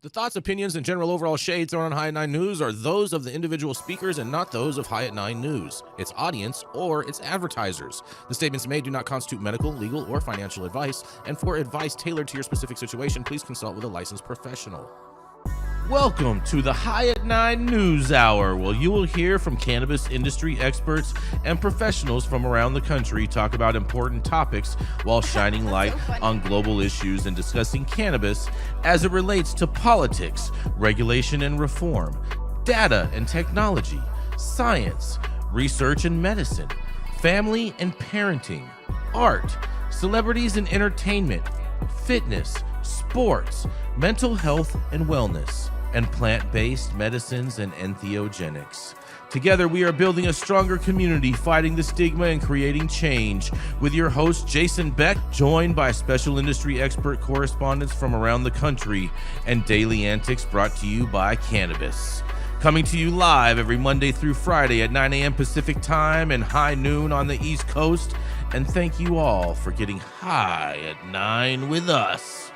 The thoughts, opinions, and general overall shade thrown on High at 9 News are those of the individual speakers and not those of High at 9 News, its audience, or its advertisers. The statements made do not constitute medical, legal, or financial advice, and for advice tailored to your specific situation, please consult with a licensed professional. Welcome to the High at 9 News Hour, where you will hear from cannabis industry experts and professionals from around the country talk about important topics while shining light on global issues and discussing cannabis as it relates to politics, regulation and reform, data and technology, science, research and medicine, family and parenting, art, celebrities and entertainment, fitness, sports, mental health and wellness, and plant-based medicines and entheogenics. Together, we are building a stronger community, fighting the stigma and creating change. With your host, Jason Beck, joined by special industry expert correspondents from around the country, and daily antics brought to you by Cannabis. Coming to you live every Monday through Friday at 9 a.m. Pacific Time and high noon on the East Coast. And thank you all for getting high at 9 with us.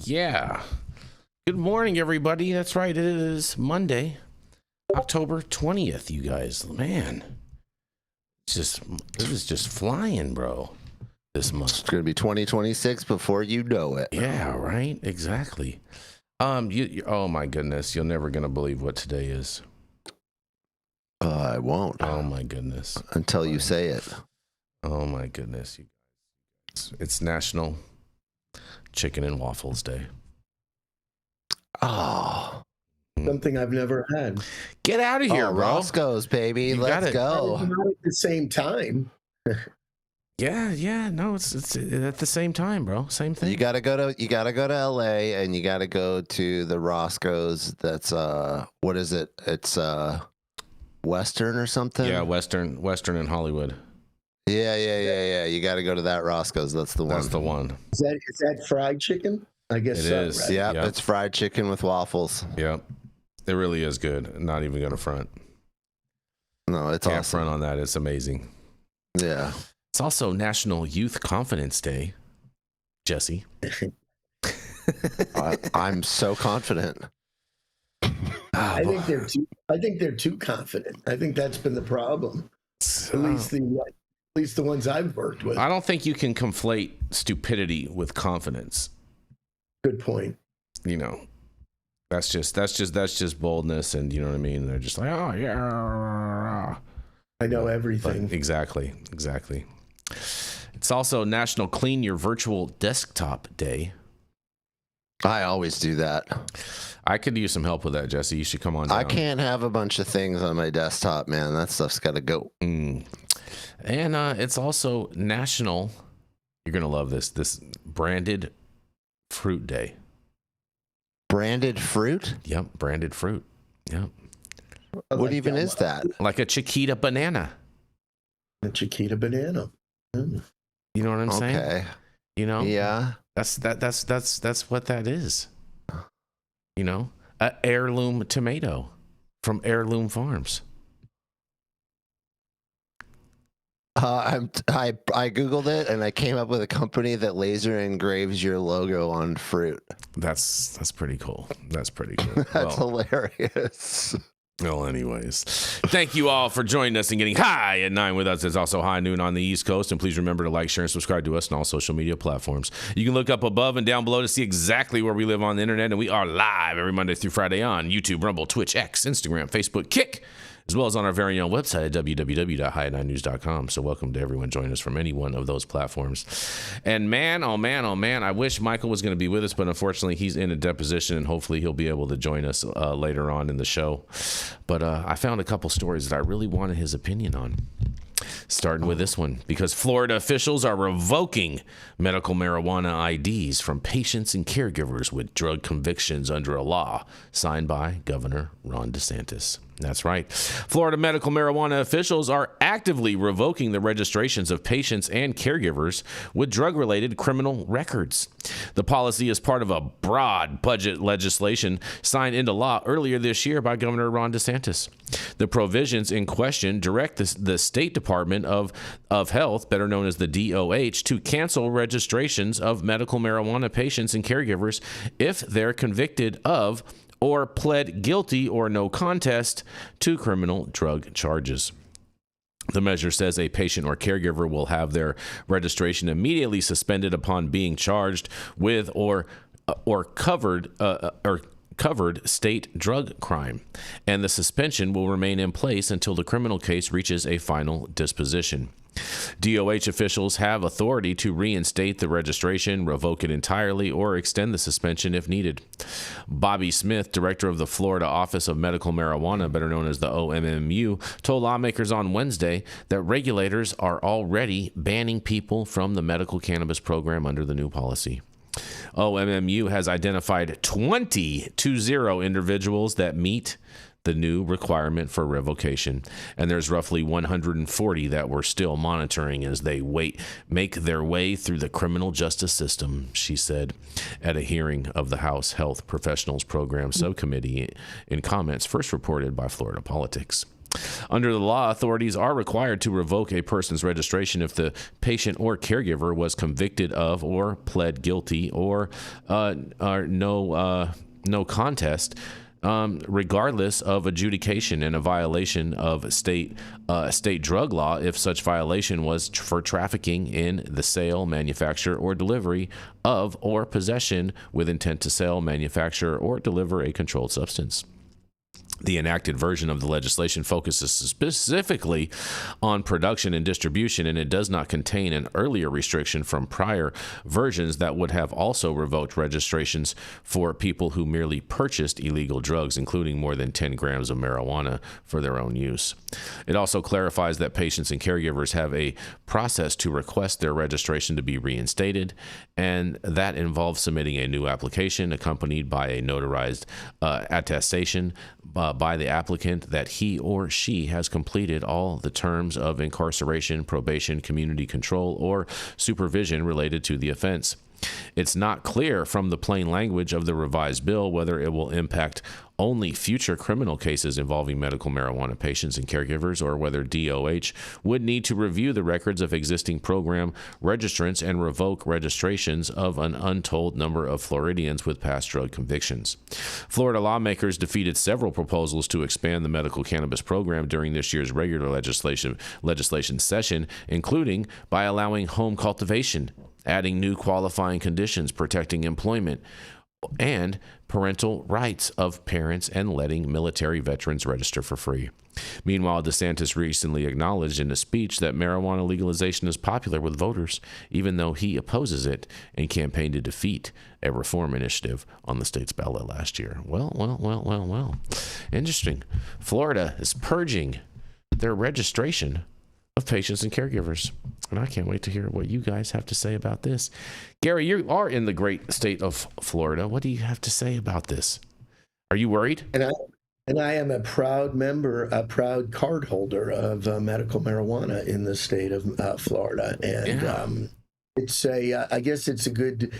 Yeah. Good morning, everybody. That's right. It is Monday, October 20th, you guys. Man, it was just flying, bro, this month. It's going to be 2026 before you know it. Yeah, right? Exactly. Oh, my goodness. You're never going to believe what today is. I won't. Oh, my goodness. Until you say it. Oh, my goodness. It's National Chicken and Waffles Day. Oh, something I've never had. Get out of here, bro. Roscoe's, baby. Let's go. Not at the same time. Yeah. No, it's at the same time, bro. Same thing. You gotta go to LA and you gotta go to the Roscoe's. That's what is it? It's Western or something. Yeah, Western in Hollywood. Yeah. You got to go to that Roscoe's. That's the one. That's the one. Is that fried chicken? I guess it is. Right? Yeah, Yep. It's fried chicken with waffles. Yep. It really is good. Not even going to front. No, it's Can't awesome. front on that. It's amazing. Yeah. It's also National Youth Confidence Day, Jesse. I'm so confident. I think they're too confident. I think that's been the problem. At least the ones I've worked with. I don't think you can conflate stupidity with confidence. Good point. You know, that's just boldness, and you know what I mean. They're just like, oh yeah, I know everything. But exactly. It's also National Clean Your Virtual Desktop Day. I always do that. I could use some help with that, Jesse. You should come on down. I can't have a bunch of things on my desktop, man. That stuff's got to go. And it's also National, you're going to love this Brandied Fruit Day. Branded fruit? Yep, branded fruit. Yep. What even is that? Like a Chiquita banana. A Chiquita banana. You know what I'm saying? Okay. You know? Yeah. That's what that is. You know? An heirloom tomato from Heirloom Farms. I Googled it and I came up with a company that laser engraves your logo on fruit. That's pretty cool. That's pretty cool. That's hilarious. Well, anyways, thank you all for joining us and getting high at 9 with us. It's also high noon on the East Coast. And please remember to like, share, and subscribe to us on all social media platforms. You can look up above and down below to see exactly where we live on the internet. And we are live every Monday through Friday on YouTube, Rumble, Twitch, X, Instagram, Facebook, Kick, as well as on our very own website at www.high9news.com. So welcome to everyone joining us from any one of those platforms. And man, oh man, I wish Michael was going to be with us, but unfortunately he's in a deposition and hopefully he'll be able to join us later on in the show. But I found a couple stories that I really wanted his opinion on. Starting with this one, because Florida officials are revoking medical marijuana IDs from patients and caregivers with drug convictions under a law signed by Governor Ron DeSantis. That's right. Florida medical marijuana officials are actively revoking the registrations of patients and caregivers with drug-related criminal records. The policy is part of a broad budget legislation signed into law earlier this year by Governor Ron DeSantis. The provisions in question direct the State Department of Health, better known as the DOH, to cancel registrations of medical marijuana patients and caregivers if they're convicted of or pled guilty or no contest to criminal drug charges. The measure says a patient or caregiver will have their registration immediately suspended upon being charged with or covered state drug crime, and the suspension will remain in place until the criminal case reaches a final disposition. DOH officials have authority to reinstate the registration, revoke it entirely, or extend the suspension if needed. Bobby Smith, director of the Florida Office of Medical Marijuana, better known as the OMMU, told lawmakers on Wednesday that regulators are already banning people from the medical cannabis program under the new policy. OMMU has identified 20 individuals that meet the new requirement for revocation, and there's roughly 140 that we're still monitoring as they make their way through the criminal justice system, she said at a hearing of the House Health Professionals Program Subcommittee in comments first reported by Florida Politics. Under the law, authorities are required to revoke a person's registration if the patient or caregiver was convicted of or pled guilty or no contest, regardless of adjudication and a violation of state drug law if such violation was for trafficking in the sale, manufacture, or delivery of or possession with intent to sell, manufacture, or deliver a controlled substance. The enacted version of the legislation focuses specifically on production and distribution, and it does not contain an earlier restriction from prior versions that would have also revoked registrations for people who merely purchased illegal drugs, including more than 10 grams of marijuana for their own use. It also clarifies that patients and caregivers have a process to request their registration to be reinstated, and that involves submitting a new application accompanied by a notarized attestation by the applicant that he or she has completed all the terms of incarceration, probation, community control, or supervision related to the offense. It's not clear from the plain language of the revised bill whether it will impact only future criminal cases involving medical marijuana patients and caregivers, or whether DOH would need to review the records of existing program registrants and revoke registrations of an untold number of Floridians with past drug convictions. Florida lawmakers defeated several proposals to expand the medical cannabis program during this year's regular legislation session, including by allowing home cultivation, adding new qualifying conditions protecting employment and parental rights of parents, and letting military veterans register for free. Meanwhile, DeSantis recently acknowledged in a speech that marijuana legalization is popular with voters, even though he opposes it and campaigned to defeat a reform initiative on the state's ballot last year. Well. Interesting. Florida is purging their registration of patients and caregivers. And I can't wait to hear what you guys have to say about this. Gary, you are in the great state of Florida. What do you have to say about this? Are you worried? And I am a proud member, a proud card holder of medical marijuana in the state of Florida. And it's I guess it's a good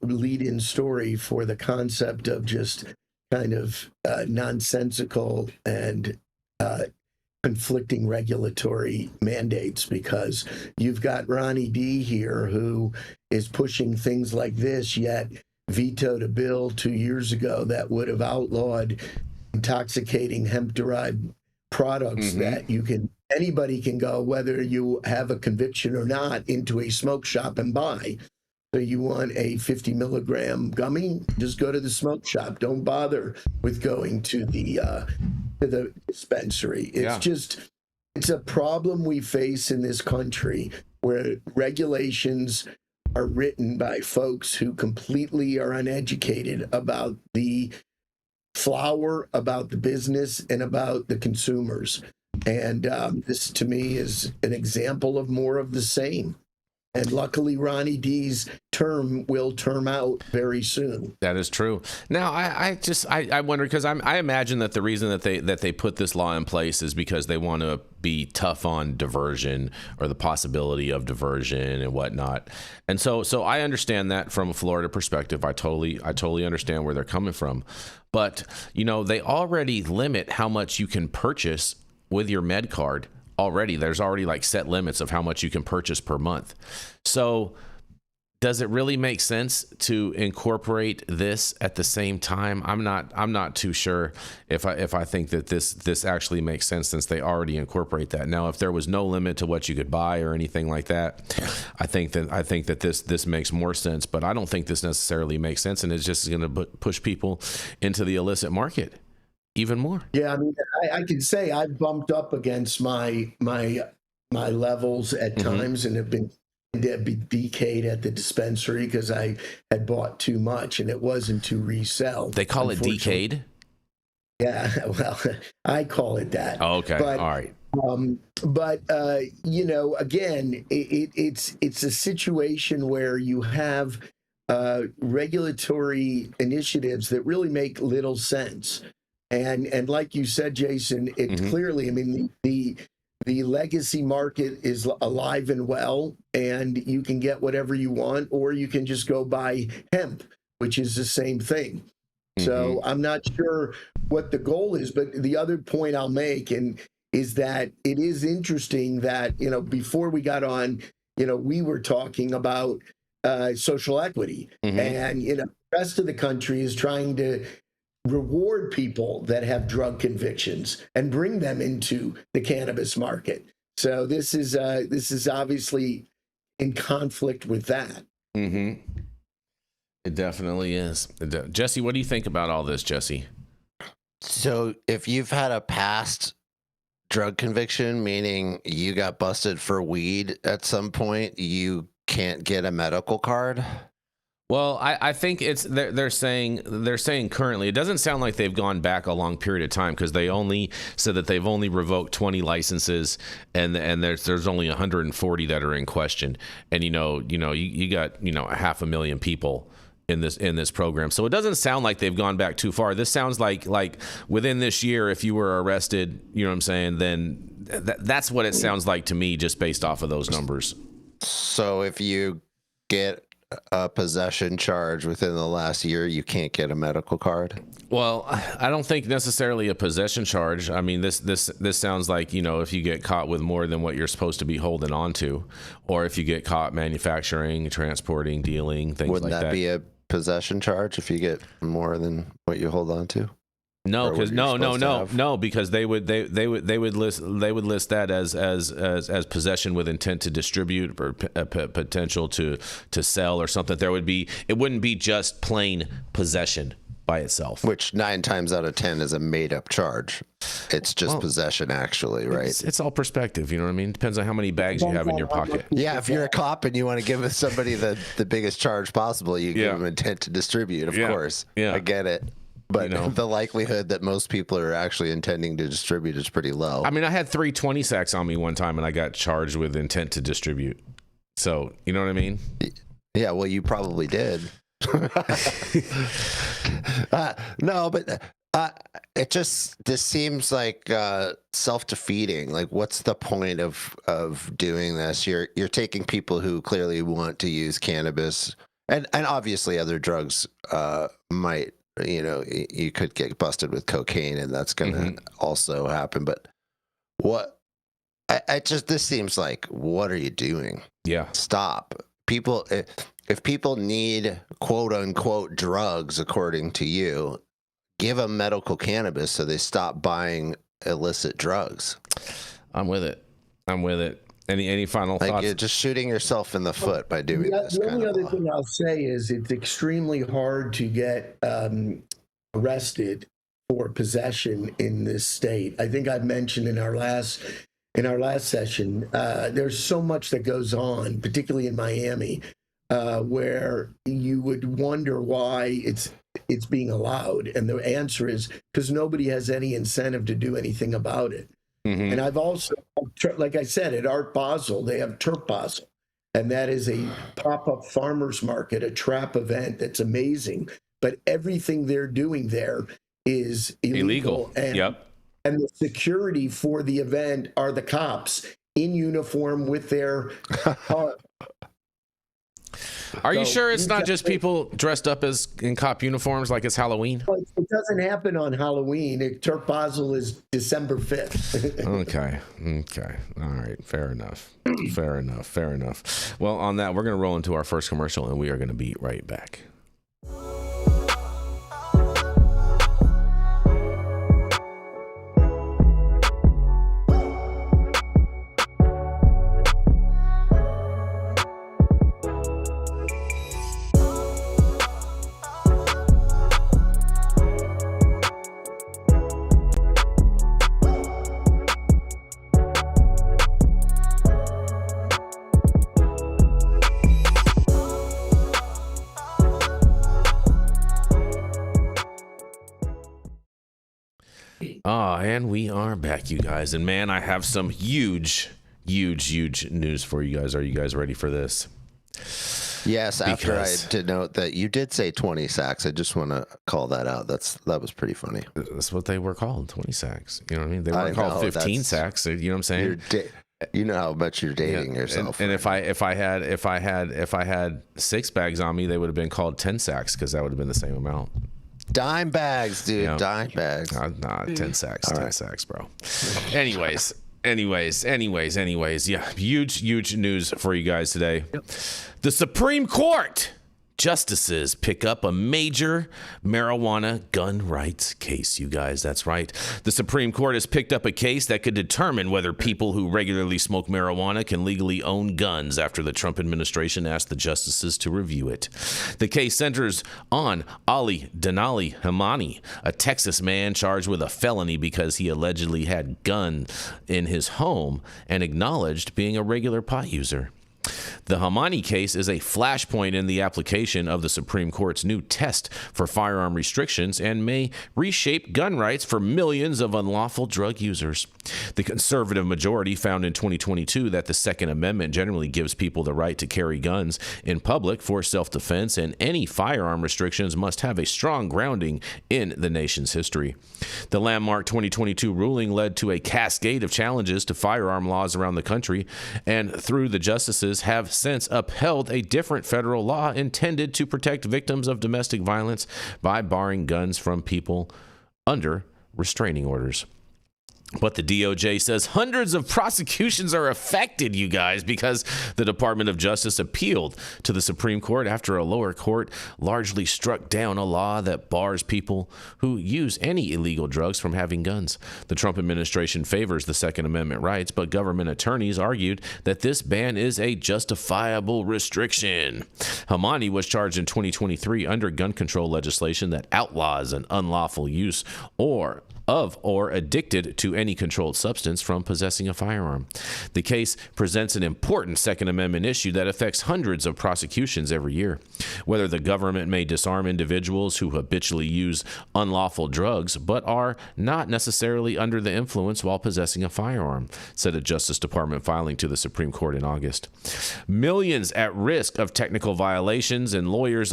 lead-in story for the concept of just kind of nonsensical and conflicting regulatory mandates, because you've got Ronnie D here who is pushing things like this, yet vetoed a bill 2 years ago that would have outlawed intoxicating hemp-derived products that anybody can go, whether you have a conviction or not, into a smoke shop and buy. So you want a 50 milligram gummy? Just go to the smoke shop. Don't bother with going to the dispensary. It's a problem we face in this country, where regulations are written by folks who completely are uneducated about the flower, about the business, and about the consumers. And this, to me, is an example of more of the same. And luckily, Ronnie D's term will term out very soon. That is true. Now, I wonder, because I imagine that the reason that they put this law in place is because they want to be tough on diversion or the possibility of diversion and whatnot. And so I understand that from a Florida perspective. I totally understand where they're coming from. But, you know, they already limit how much you can purchase with your med card. Already, there's already like set limits of how much you can purchase per month. So does it really make sense to incorporate this at the same time? I'm not too sure if I think that this actually makes sense, since they already incorporate that. Now, if there was no limit to what you could buy or anything like that, I think that this makes more sense. But I don't think this necessarily makes sense, and it's just going to push people into the illicit market even more. Yeah, I mean, I can say I've bumped up against my levels at times, and have been DK'd at the dispensary because I had bought too much and it wasn't to resell. They call it DK'd? Yeah, well, I call it that. Oh, okay, but, all right. But you know, again, it's a situation where you have regulatory initiatives that really make little sense. And like you said, Jason, it clearly, I mean, the legacy market is alive and well, and you can get whatever you want, or you can just go buy hemp, which is the same thing. So I'm not sure what the goal is, but the other point I'll make is that it is interesting that, you know, before we got on, you know, we were talking about social equity, and, you know, the rest of the country is trying to reward people that have drug convictions and bring them into the cannabis market. So this is obviously in conflict with that. It definitely is. Jesse, what do you think about all this, Jesse? So if you've had a past drug conviction, meaning you got busted for weed at some point, you can't get a medical card? Well, I think they're saying currently, it doesn't sound like they've gone back a long period of time, because they only said that they've only revoked 20 licenses, and there's only 140 that are in question. And you got 500,000 people in this program. So it doesn't sound like they've gone back too far. This sounds like within this year, if you were arrested, you know what I'm saying, then that's what it sounds like to me, just based off of those numbers. So if you get a possession charge within the last year, you can't get a medical card? Well, I don't think necessarily a possession charge. I mean, this sounds like, you know, if you get caught with more than what you're supposed to be holding on to, or if you get caught manufacturing, transporting, dealing, things like that. Wouldn't that be a possession charge if you get more than what you hold on to? No, because no, because they would list that as possession with intent to distribute, or potential to sell or something. It wouldn't be just plain possession by itself. Which 9 times out of 10 is a made up charge. It's just possession, actually, right? It's all perspective, you know what I mean? Depends on how many bags you have in your pocket. Yeah, if you're a cop and you want to give somebody the biggest charge possible, you give them intent to distribute, of course. Yeah, I get it. But the likelihood that most people are actually intending to distribute is pretty low. I mean, I had 3 20 sacks on me one time, and I got charged with intent to distribute. So, you know what I mean? Yeah, well, you probably did. No, but this seems like self-defeating. Like, what's the point of doing this? You're taking people who clearly want to use cannabis, and obviously other drugs might. You know, you could get busted with cocaine, and that's going to also happen. But this seems like, what are you doing? Yeah. Stop. People, if people need quote unquote drugs, according to you, give them medical cannabis so they stop buying illicit drugs. I'm with it. Any final thoughts? You're just shooting yourself in the foot by doing this. The only other thing I'll say is it's extremely hard to get arrested for possession in this state. I think I've mentioned in our last session, there's so much that goes on, particularly in Miami, where you would wonder why it's being allowed, and the answer is because nobody has any incentive to do anything about it. And I've also, like I said, at Art Basel, they have Turp Basel. and that is a pop-up farmers market, a trap event that's amazing. But everything they're doing there is illegal. And, and the security for the event are the cops in uniform with their car. Are you sure it's not just people dressed up as in cop uniforms like it's Halloween? It doesn't happen on Halloween. Turk Basel is December 5th. Okay. All right. Fair enough. Fair enough. Well, on that, we're going to roll into our first commercial, and we are going to be right back. And we are back, you guys. And man, I have some huge news for you guys. Are you guys ready for this? Yes, after I did note that you did say 20 sacks. I just want to call that out. That was pretty funny. That's what they were called, 20 sacks. You know what I mean? They weren't called 15 sacks. You know what I'm saying? You know how much you're dating yourself. And if I had 6 bags on me, they would have been called 10 sacks because that would have been the same amount. Dime bags, dude. You know, dime bags. Nah, 10 sacks. 10 sacks, bro. Anyways. Yeah, huge news for you guys today. Yep. The Supreme Court justices pick up a major marijuana gun rights case, you guys. That's right. The Supreme Court has picked up a case that could determine whether people who regularly smoke marijuana can legally own guns after the Trump administration asked the justices to review it. The case centers on Ali Denali Hamani, a Texas man charged with a felony because he allegedly had gun in his home and acknowledged being a regular pot user. The Hamani case is a flashpoint in the application of the Supreme Court's new test for firearm restrictions and may reshape gun rights for millions of unlawful drug users. The conservative majority found in 2022 that the Second Amendment generally gives people the right to carry guns in public for self-defense, and any firearm restrictions must have a strong grounding in the nation's history. The landmark 2022 ruling led to a cascade of challenges to firearm laws around the country, and through the justices have since upheld a different federal law intended to protect victims of domestic violence by barring guns from people under restraining orders. But the DOJ says hundreds of prosecutions are affected, you guys, because the Department of Justice appealed to the Supreme Court after a lower court largely struck down a law that bars people who use any illegal drugs from having guns. The Trump administration favors the Second Amendment rights, but government attorneys argued that this ban is a justifiable restriction. Hamani was charged in 2023 under gun control legislation that outlaws an unlawful use or addicted to any controlled substance from possessing a firearm. The case presents an important Second Amendment issue that affects hundreds of prosecutions every year. Whether the government may disarm individuals who habitually use unlawful drugs but are not necessarily under the influence while possessing a firearm, said a Justice Department filing to the Supreme Court in August. Millions at risk of technical violations, and lawyers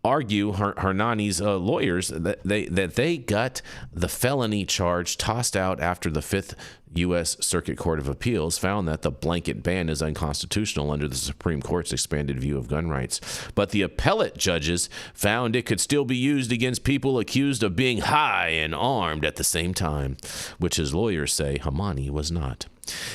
argue, Hernani's lawyers, that they got the felony charge tossed out after the Fifth U.S. Circuit Court of Appeals found that the blanket ban is unconstitutional under the Supreme Court's expanded view of gun rights. But the appellate judges found it could still be used against people accused of being high and armed at the same time, which his lawyers say Hamani was not.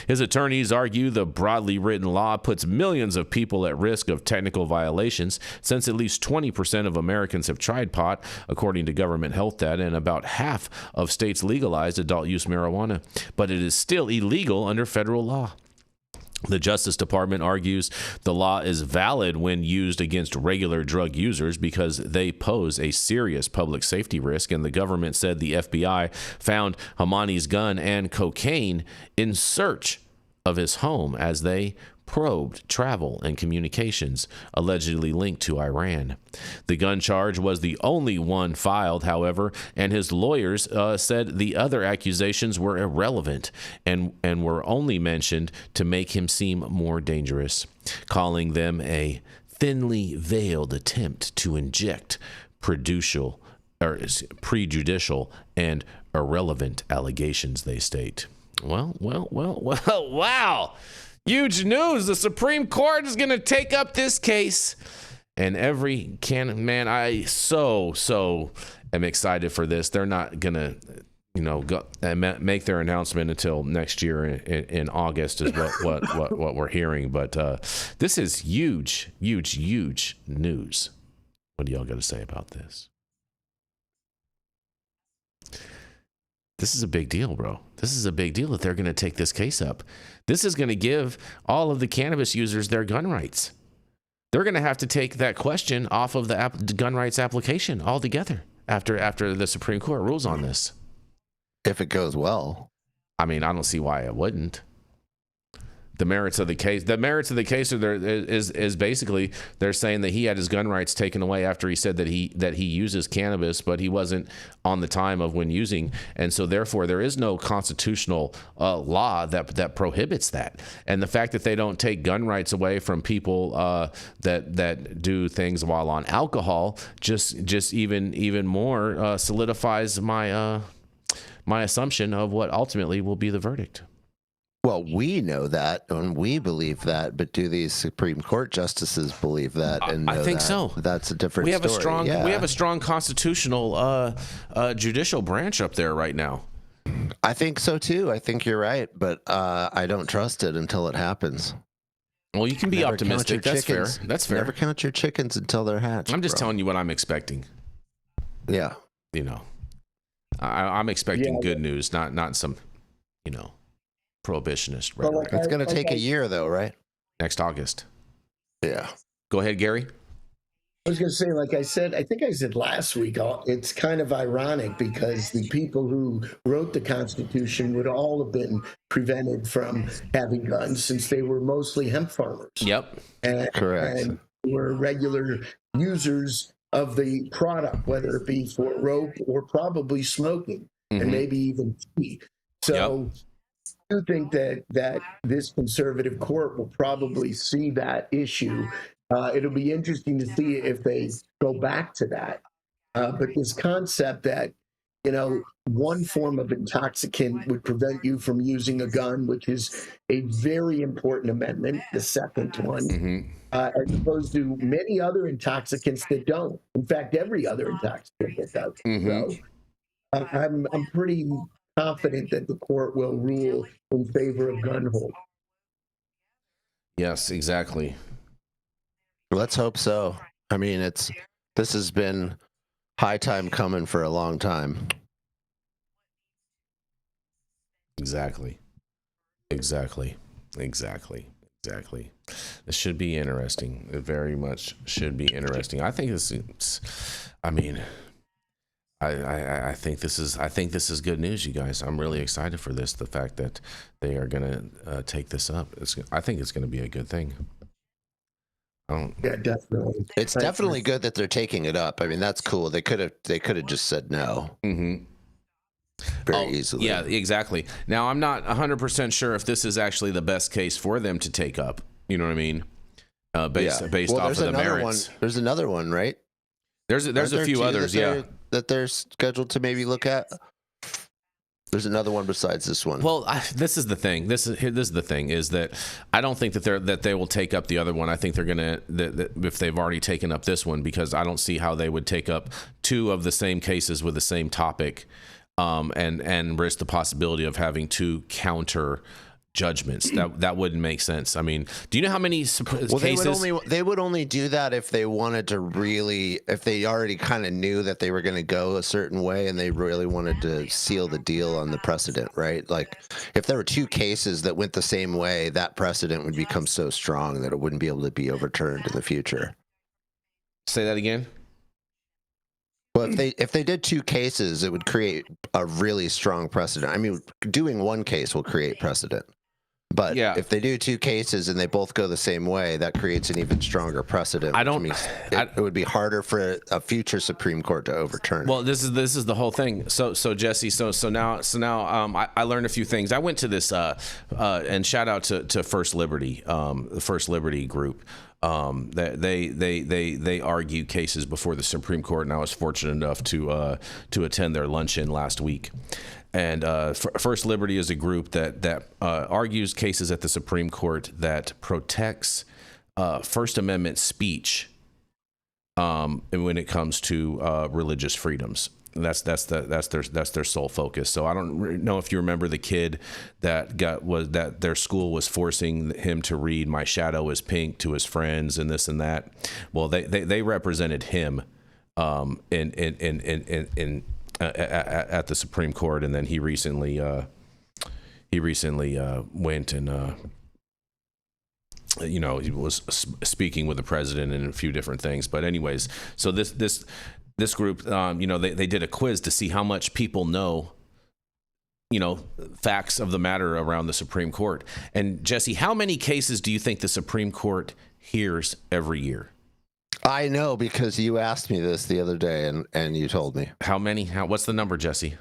His attorneys argue the broadly written law puts millions of people at risk of technical violations, since at least 20% of Americans have tried pot, according to government health data, and about half of states legalized adult use marijuana. But it is still illegal under federal law. The Justice Department argues the law is valid when used against regular drug users because they pose a serious public safety risk, and the government said the FBI found Hamani's gun and cocaine in search of his home as they probed travel and communications allegedly linked to Iran. The gun charge was the only one filed, however, and his lawyers said the other accusations were irrelevant and were only mentioned to make him seem more dangerous, calling them a thinly veiled attempt to inject prejudicial and irrelevant allegations, they state. Well, wow. Huge news. The Supreme Court is going to take up this case. And I so am excited for this. They're not going to, go and make their announcement until next year in August is what we're hearing. But this is huge news. What do y'all got to say about this? This is a big deal, bro. This is a big deal that they're going to take this case up. This is going to give all of the cannabis users their gun rights. They're going to have to take that question off of the gun rights application altogether after the Supreme Court rules on this. If it goes well. I mean, I don't see why it wouldn't. The merits of the case is basically they're saying that he had his gun rights taken away after he said that he uses cannabis, but he wasn't on the time of when using, and so therefore there is no constitutional law that prohibits that. And the fact that they don't take gun rights away from people that do things while on alcohol just even more solidifies my assumption of what ultimately will be the verdict. Well, we know that and we believe that, but do these Supreme Court justices believe that? And I think that? so. That's a different story. We have a strong constitutional judicial branch up there right now. I think so too. I think you're right, but I don't trust it until it happens. Well, you can be optimistic. That's fair. That's fair. Never count your chickens until they're hatched. I'm just telling you what I'm expecting. Yeah. I'm expecting good news, not some, prohibitionist rhetoric. It's going to take a year, though, right? Next August. Yeah. Go ahead, Gary. I was going to say, like I said, I think I said last week, it's kind of ironic because the people who wrote the Constitution would all have been prevented from having guns since they were mostly hemp farmers. Yep. Correct. And were regular users of the product, whether it be for rope or probably smoking, and maybe even tea. So I do think that this conservative court will probably see that issue. It'll be interesting to see if they go back to that. But this concept that, one form of intoxicant would prevent you from using a gun, which is a very important amendment, the second one, as opposed to many other intoxicants that don't. In fact, every other intoxicant that does. So I'm pretty confident that the court will rule in favor of gun hold. Yes, exactly. Let's hope so. I mean, this has been high time coming for a long time. Exactly. This should be interesting. It very much should be interesting. I think I think this is good news, you guys. I'm really excited for this. The fact that they are going to take this up, I think it's going to be a good thing. Yeah, definitely. It's definitely good that they're taking it up. I mean, that's cool. They could have just said no. Very easily. Yeah, exactly. Now, I'm not 100% sure if this is actually the best case for them to take up. You know what I mean? Based off of the merits. There's another one, right? There's a few others, that they're scheduled to maybe look at. There's another one besides this one. Well, this is the thing. This is the thing is that I don't think that they will take up the other one. I think they're gonna if they've already taken up this one, because I don't see how they would take up two of the same cases with the same topic, and risk the possibility of having two counter judgments. That wouldn't make sense. I mean, do you know how many cases? They would only do that if they wanted to if they already kind of knew that they were going to go a certain way and they really wanted to seal the deal on the precedent, right? Like if there were two cases that went the same way, that precedent would become so strong that it wouldn't be able to be overturned in the future. Say that again. Well, if they did two cases, it would create a really strong precedent. I mean, doing one case will create precedent. But Yeah. if they do 2 cases and they both go the same way, that creates an even stronger precedent. I don't- which means it would be harder for a future Supreme Court to overturn. Well, this is the whole thing. So Jesse, so now I learned a few things. I went to this and shout out to First Liberty, the First Liberty group. That they argue cases before the Supreme Court, and I was fortunate enough to attend their luncheon last week. And First Liberty is a group that argues cases at the Supreme Court that protects First Amendment speech when it comes to religious freedoms. That's their sole focus. So I don't know if you remember the kid that their school was forcing him to read "My Shadow is Pink" to his friends and this and that. Well, they represented him at the Supreme Court, and then he recently went and he was speaking with the president and a few different things. But anyways, so this group, they did a quiz to see how much people know, facts of the matter around the Supreme Court. And Jesse, how many cases do you think the Supreme Court hears every year? I know, because you asked me this the other day, and you told me. How many? What's the number, Jesse?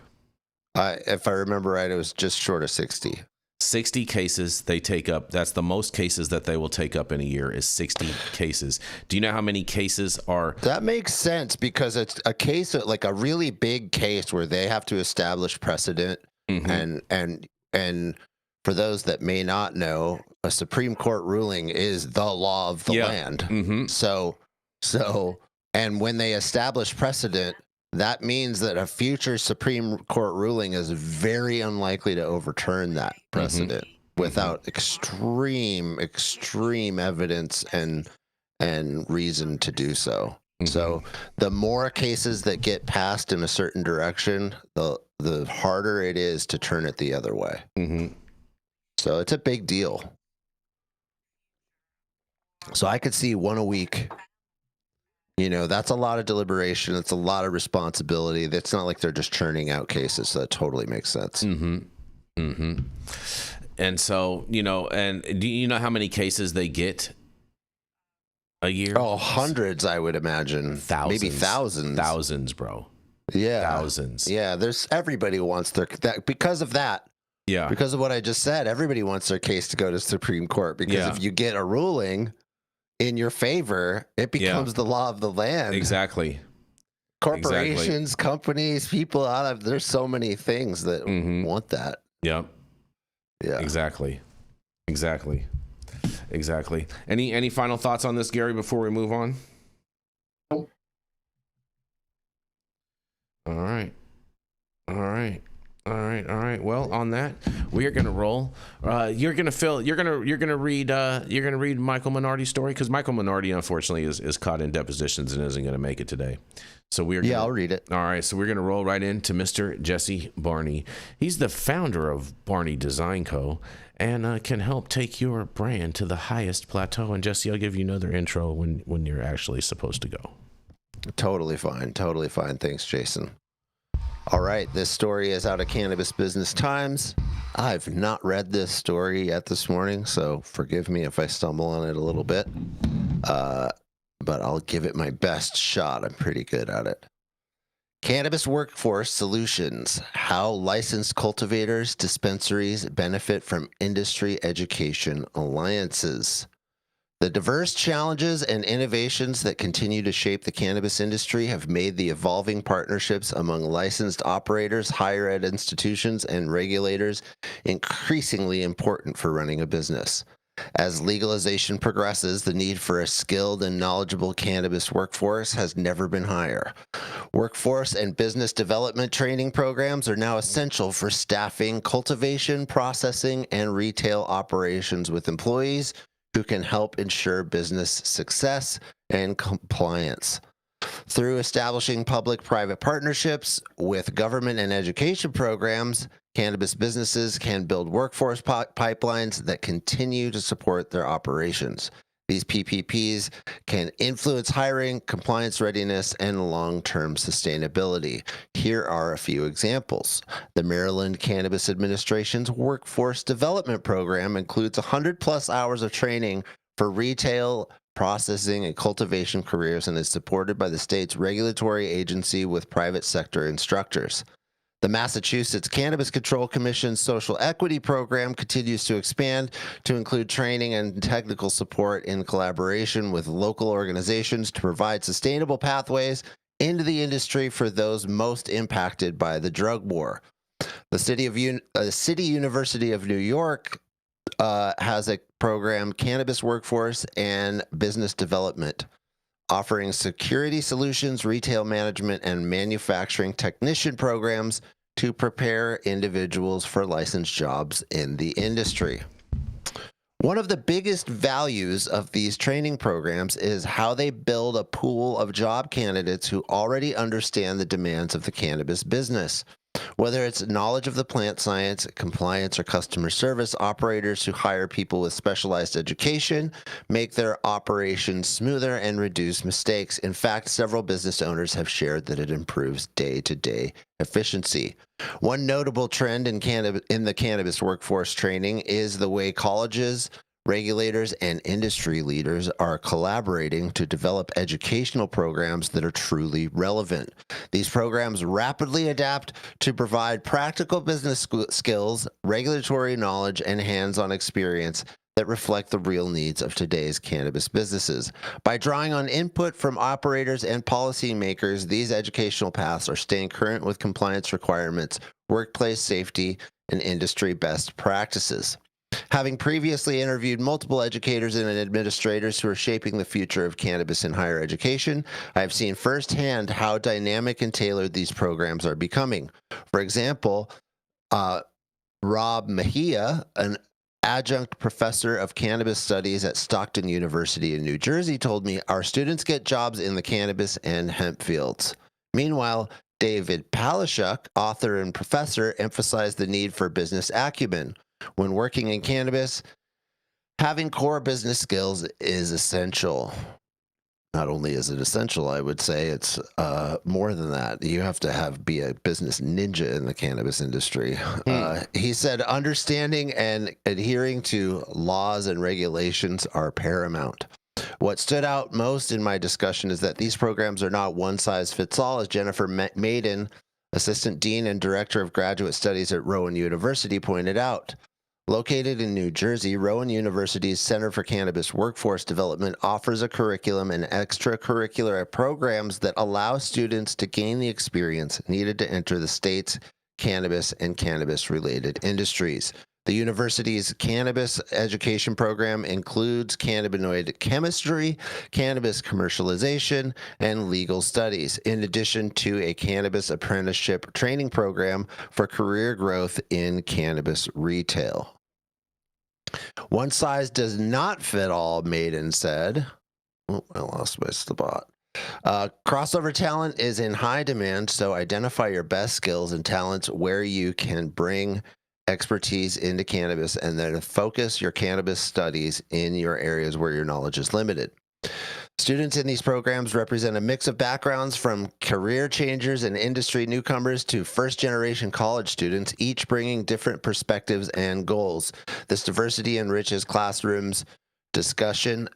If I remember right, it was just short of 60. 60 cases they take up. That's the most cases that they will take up in a year, is 60 cases. Do you know how many cases are? That makes sense, because it's a case of, like, a really big case where they have to establish precedent. And for those that may not know, a Supreme Court ruling is the law of the land. So, and when they establish precedent, that means that a future Supreme Court ruling is very unlikely to overturn that precedent without extreme evidence and reason to do so. So the more cases that get passed in a certain direction, the harder it is to turn it the other way. So it's a big deal. So I could see one a week. That's a lot of deliberation. It's a lot of responsibility. That's not like they're just churning out cases. So that totally makes sense. And so, and do you know how many cases they get a year? Oh, hundreds, I would imagine. Thousands. Maybe thousands. Thousands, bro. Yeah. Thousands. Yeah, everybody wants because of that. Yeah. Because of what I just said, everybody wants their case to go to Supreme Court, because if you get a ruling in your favor, it becomes the law of the land. Exactly. Corporations, companies, people there's so many things that want that. Yep. Yeah. Exactly. Any final thoughts on this, Gary, before we move on? Nope. All right. Well, on that, we are going to roll. You're going to read Michael Minardi's story, because Michael Minardi, unfortunately, is caught in depositions and isn't going to make it today. So I'll read it. All right. So we're going to roll right into Mr. Jesse Barney. He's the founder of Barney Design Co. and can help take your brand to the highest plateau. And Jesse, I'll give you another intro when you're actually supposed to go. Totally fine. Thanks, Jason. All right, this story is out of Cannabis Business Times. I've not read this story yet this morning, so forgive me if I stumble on it a little bit. But I'll give it my best shot. I'm pretty good at it. Cannabis Workforce Solutions: How Licensed Cultivators, Dispensaries Benefit from Industry Education Alliances. The diverse challenges and innovations that continue to shape the cannabis industry have made the evolving partnerships among licensed operators, higher ed institutions, and regulators increasingly important for running a business. As legalization progresses, the need for a skilled and knowledgeable cannabis workforce has never been higher. Workforce and business development training programs are now essential for staffing, cultivation, processing, and retail operations with employees who can help ensure business success and compliance. Through establishing public-private partnerships with government and education programs, cannabis businesses can build workforce pipelines that continue to support their operations. These PPPs can influence hiring, compliance readiness, and long-term sustainability. Here are a few examples. The Maryland Cannabis Administration's Workforce Development Program includes 100-plus hours of training for retail, processing, and cultivation careers and is supported by the state's regulatory agency with private sector instructors. The Massachusetts Cannabis Control Commission's Social Equity Program continues to expand to include training and technical support in collaboration with local organizations to provide sustainable pathways into the industry for those most impacted by the drug war. The City University of New York has a program, Cannabis Workforce and Business Development, offering security solutions, retail management, and manufacturing technician programs to prepare individuals for licensed jobs in the industry. One of the biggest values of these training programs is how they build a pool of job candidates who already understand the demands of the cannabis business. Whether it's knowledge of the plant science, compliance, or customer service, operators who hire people with specialized education make their operations smoother and reduce mistakes. In fact, several business owners have shared that it improves day-to-day efficiency. One notable trend in the cannabis workforce training is the way colleges, regulators, and industry leaders are collaborating to develop educational programs that are truly relevant. These programs rapidly adapt to provide practical business skills, regulatory knowledge, and hands-on experience that reflect the real needs of today's cannabis businesses. By drawing on input from operators and policymakers, these educational paths are staying current with compliance requirements, workplace safety, and industry best practices. Having previously interviewed multiple educators and administrators who are shaping the future of cannabis in higher education, I have seen firsthand how dynamic and tailored these programs are becoming. For example, Rob Mejia, an adjunct professor of cannabis studies at Stockton University in New Jersey, told me our students get jobs in the cannabis and hemp fields. Meanwhile, David Palashuk, author and professor, emphasized the need for business acumen. When working in cannabis, having core business skills is essential. Not only is it essential, I would say it's more than that. You have to be a business ninja in the cannabis industry. He said understanding and adhering to laws and regulations are paramount. What stood out most in my discussion is that these programs are not one size fits all, as Jennifer Maiden, Assistant Dean and Director of Graduate Studies at Rowan University, pointed out. Located in New Jersey, Rowan University's Center for Cannabis Workforce Development offers a curriculum and extracurricular programs that allow students to gain the experience needed to enter the state's cannabis and cannabis-related industries. The university's cannabis education program includes cannabinoid chemistry, cannabis commercialization, and legal studies, in addition to a cannabis apprenticeship training program for career growth in cannabis retail. One size does not fit all, Maiden said. Oh, I lost my spot. Crossover talent is in high demand, so identify your best skills and talents where you can bring expertise into cannabis and then focus your cannabis studies in your areas where your knowledge is limited. Students in these programs represent a mix of backgrounds, from career changers and industry newcomers to first-generation college students, each bringing different perspectives and goals. This diversity enriches classroom discussion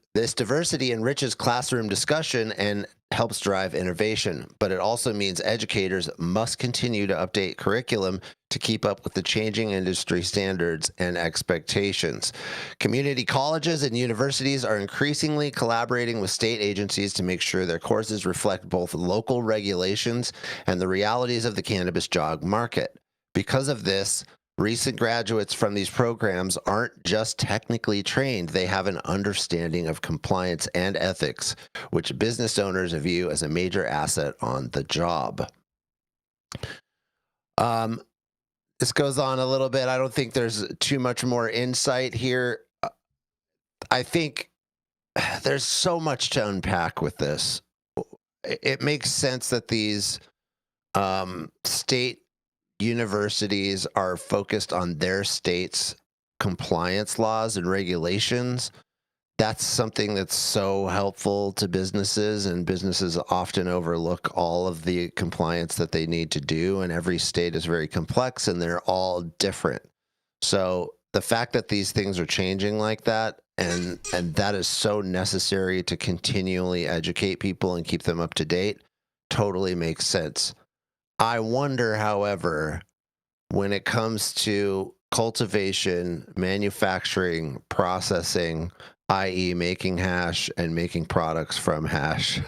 and helps drive innovation, but it also means educators must continue to update curriculum to keep up with the changing industry standards and expectations. Community colleges and universities are increasingly collaborating with state agencies to make sure their courses reflect both local regulations and the realities of the cannabis job market. Because of this, recent graduates from these programs aren't just technically trained, they have an understanding of compliance and ethics, which business owners view as a major asset on the job. This goes on a little bit. I don't think there's too much more insight here. I think there's so much to unpack with this. It makes sense that these state universities are focused on their state's compliance laws and regulations. that's something that's so helpful to businesses, and businesses often overlook all of the compliance that they need to do, and every state is very complex and they're all different. So the fact that these things are changing like that, and that is so necessary to continually educate people and keep them up to date, totally makes sense. I wonder, however, when it comes to cultivation, manufacturing, processing, i.e. making hash and making products from hash,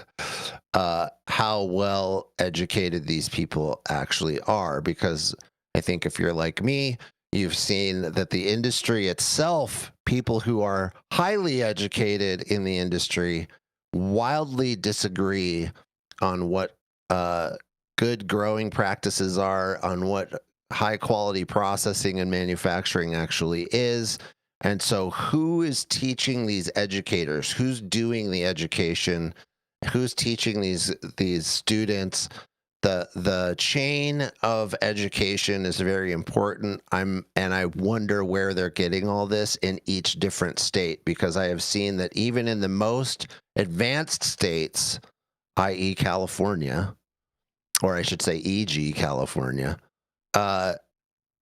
how well educated these people actually are. Because I think if you're like me, you've seen that the industry itself, people who are highly educated in the industry, wildly disagree on what good growing practices are, on what high quality processing and manufacturing actually is. And so who is teaching these educators? Who's doing the education? Who's teaching these students? The chain of education is very important. And I wonder where they're getting all this in each different state, because I have seen that even in the most advanced states, i.e. California, or I should say e.g. California,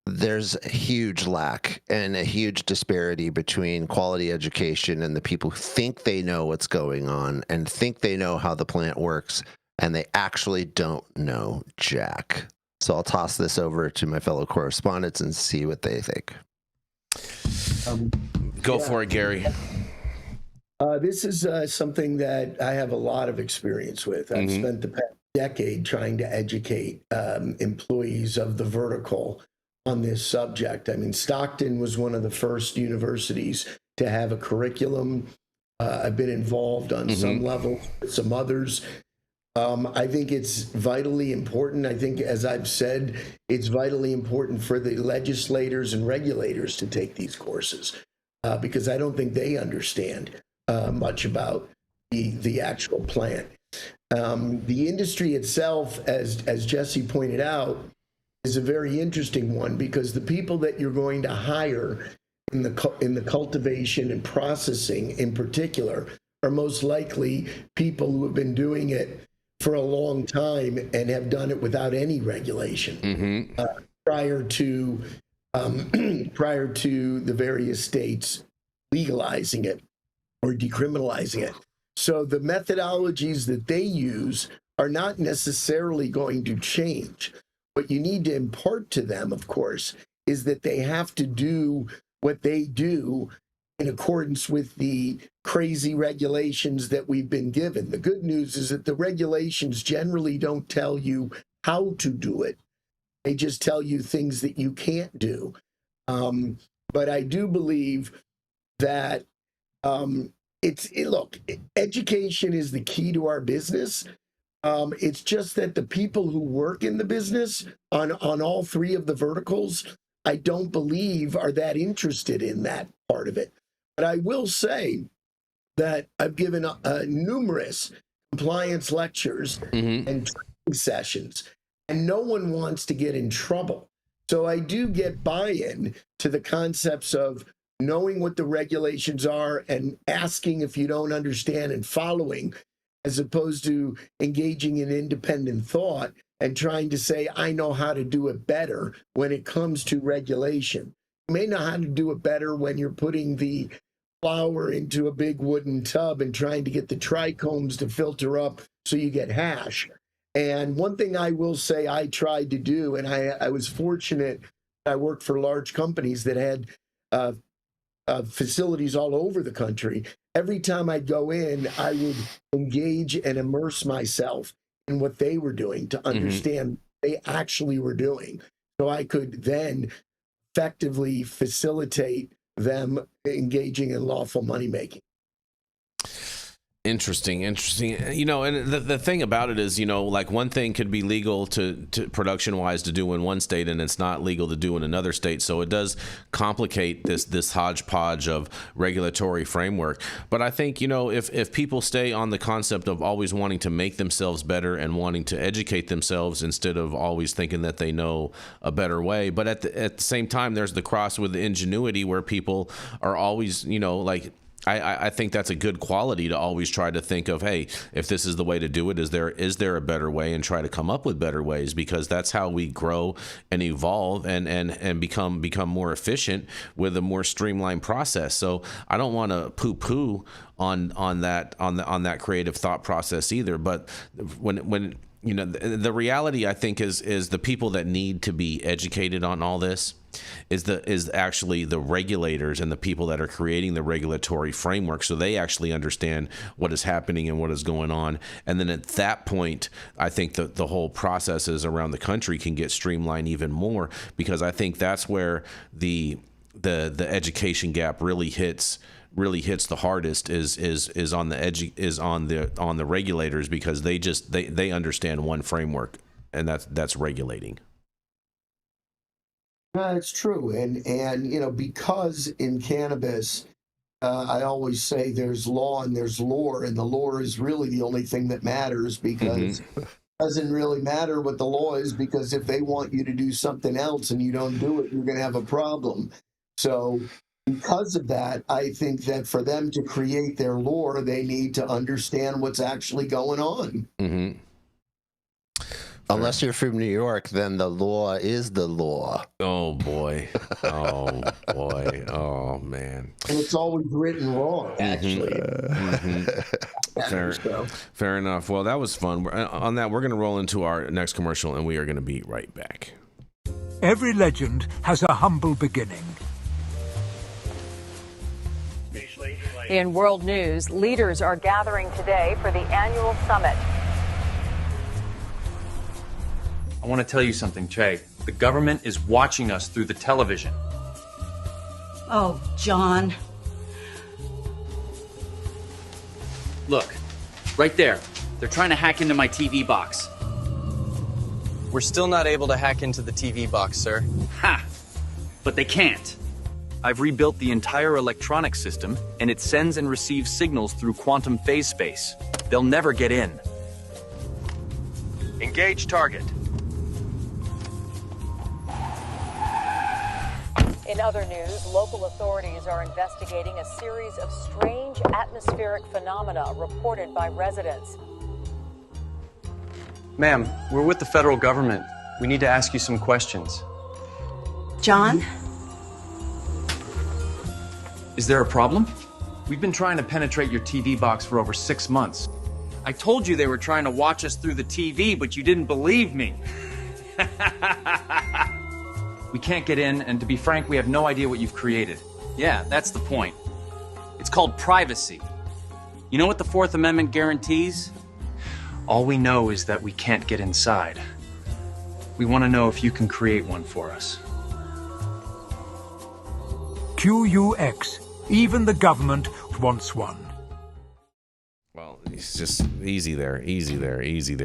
there's a huge lack and a huge disparity between quality education and the people who think they know what's going on and think they know how the plant works, and they actually don't know jack. So I'll toss this over to my fellow correspondents and see what they think. Go for it, Gary. This is something that I have a lot of experience with. I've spent the past decade trying to educate employees of the vertical on this subject. I mean, Stockton was one of the first universities to have a curriculum. I've been involved on some level, some others. I think it's vitally important. I think, as I've said, it's vitally important for the legislators and regulators to take these courses because I don't think they understand much about the actual plant. The industry itself, as Jesse pointed out, is a very interesting one, because the people that you're going to hire in the cultivation and processing in particular are most likely people who have been doing it for a long time and have done it without any regulation prior to the various states legalizing it or decriminalizing it. So the methodologies that they use are not necessarily going to change. What you need to impart to them, of course, is that they have to do what they do in accordance with the crazy regulations that we've been given. The good news is that the regulations generally don't tell you how to do it. They just tell you things that you can't do. But I do believe that look, education is the key to our business. It's just that the people who work in the business on all three of the verticals, I don't believe are that interested in that part of it. But I will say that I've given numerous compliance lectures and training sessions, and no one wants to get in trouble. So I do get buy-in to the concepts of knowing what the regulations are and asking if you don't understand and following, as opposed to engaging in independent thought and trying to say, I know how to do it better when it comes to regulation. You may know how to do it better when you're putting the flour into a big wooden tub and trying to get the trichomes to filter up so you get hash. And one thing I will say I tried to do, and I was fortunate, I worked for large companies that had facilities all over the country. Every time I'd go in, I would engage and immerse myself in what they were doing to understand what they actually were doing. So I could then effectively facilitate them engaging in lawful money making. Interesting. You know, and the thing about it is, you know, like one thing could be legal to production wise to do in one state, and it's not legal to do in another state. So it does complicate this hodgepodge of regulatory framework. But I think, you know, if people stay on the concept of always wanting to make themselves better and wanting to educate themselves instead of always thinking that they know a better way. But at the same time, there's the cross with the ingenuity where people are always, you know, like, I think that's a good quality to always try to think of, hey, if this is the way to do it, is there a better way, and try to come up with better ways, because that's how we grow and evolve and become more efficient with a more streamlined process. So I don't want to poo-poo on that creative thought process either. But when you know, the reality, I think, is the people that need to be educated on all this is actually the regulators and the people that are creating the regulatory framework, so they actually understand what is happening and what is going on. And then at that point, I think the whole processes around the country can get streamlined even more, because I think that's where the education gap really hits the hardest is on the regulators, because they understand one framework, and that's regulating. It's true, and you know, because in cannabis, I always say there's law and there's lore, and the lore is really the only thing that matters, because it doesn't really matter what the law is, because if they want you to do something else and you don't do it, you're going to have a problem. So because of that, I think that for them to create their lore, they need to understand what's actually going on. Mm-hmm. Unless you're from New York, then the law is the law. Oh boy. Oh boy. Oh man. And it's always written wrong, actually. Fair enough. Well, that was fun. On that, we're going to roll into our next commercial, and we are going to be right back. Every legend has a humble beginning. In world news, leaders are gathering today for the annual summit. I want to tell you something, Che. The government is watching us through the television. Oh, John. Look, right there. They're trying to hack into my TV box. We're still not able to hack into the TV box, sir. Ha! But they can't. I've rebuilt the entire electronic system, and it sends and receives signals through quantum phase space. They'll never get in. Engage target. In other news, local authorities are investigating a series of strange atmospheric phenomena reported by residents. Ma'am, we're with the federal government. We need to ask you some questions. John? Is there a problem? We've been trying to penetrate your TV box for over 6 months. I told you they were trying to watch us through the TV, but you didn't believe me. We can't get in, and to be frank, we have no idea what you've created. Yeah, that's the point. It's called privacy. You know what the Fourth Amendment guarantees? All we know is that we can't get inside. We want to know if you can create one for us. QUX. Even the government wants one. Well, it's just easy there,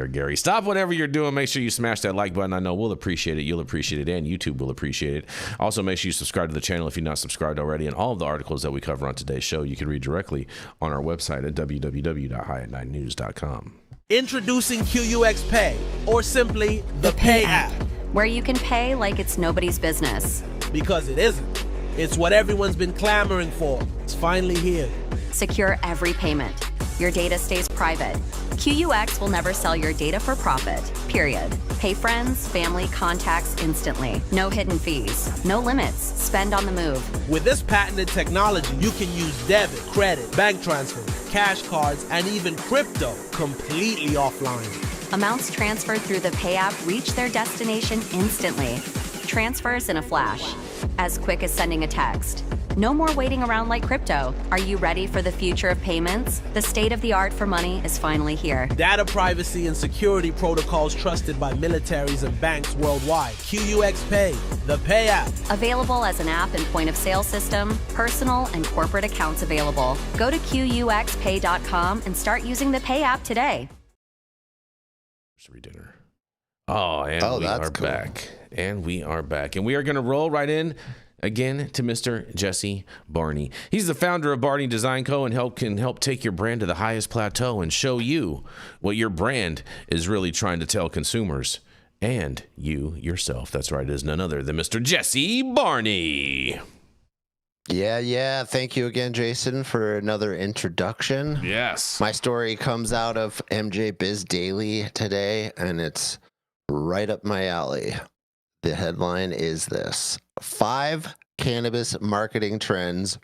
Gary. Stop whatever you're doing. Make sure you smash that like button. I know we'll appreciate it. You'll appreciate it, and YouTube will appreciate it. Also, make sure you subscribe to the channel if you're not subscribed already. And all of the articles that we cover on today's show, you can read directly on our website at www.highat9news.com. Introducing QUX Pay, or simply the Pay app. Where you can pay like it's nobody's business. Because it isn't. It's what everyone's been clamoring for. It's finally here. Secure every payment. Your data stays private. QUX will never sell your data for profit, period. Pay friends, family, contacts instantly. No hidden fees. No limits. Spend on the move. With this patented technology, you can use debit, credit, bank transfers, cash cards, and even crypto completely offline. Amounts transferred through the Pay app reach their destination instantly. Transfers in a flash. As quick as sending a text. No more waiting around like crypto. Are you ready for the future of payments? The state of the art for money is finally here. Data privacy and security protocols trusted by militaries and banks worldwide. QUX Pay, the Pay app. Available as an app and point of sale system, personal and corporate accounts available. Go to QUXPay.com and start using the Pay app today. Dinner. Oh, and we are cool. back. And we are back. And we are going to roll right in again to Mr. Jesse Barney. He's the founder of Barney Design Co. and can help take your brand to the highest plateau and show you what your brand is really trying to tell consumers and you yourself. That's right, it is none other than Mr. Jesse Barney. Yeah. Thank you again, Jason, for another introduction. Yes. My story comes out of MJ Biz Daily today, and it's right up my alley. The headline is this: 5 cannabis marketing trends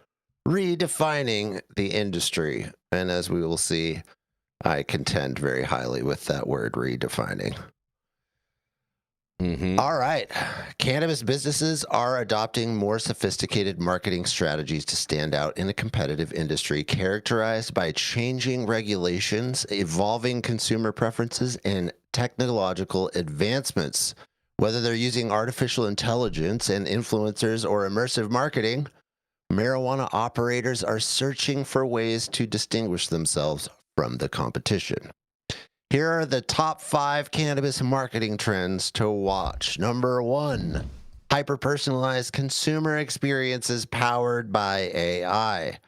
redefining the industry. And as we will see, I contend very highly with that word, redefining. All right. Cannabis businesses are adopting more sophisticated marketing strategies to stand out in a competitive industry characterized by changing regulations, evolving consumer preferences, and technological advancements. Whether they're using artificial intelligence and influencers or immersive marketing, marijuana operators are searching for ways to distinguish themselves from the competition. Here are the top 5 cannabis marketing trends to watch. Number 1, hyper-personalized consumer experiences powered by AI.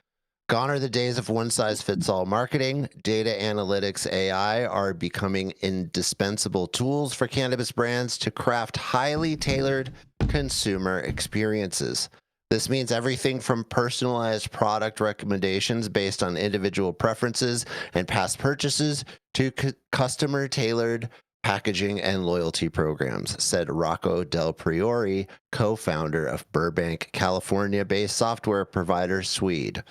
Gone are the days of one-size-fits-all marketing. Data analytics AI are becoming indispensable tools for cannabis brands to craft highly tailored consumer experiences. This means everything from personalized product recommendations based on individual preferences and past purchases to customer-tailored packaging and loyalty programs, said Rocco Del Priore, co-founder of Burbank, California-based software provider Swede.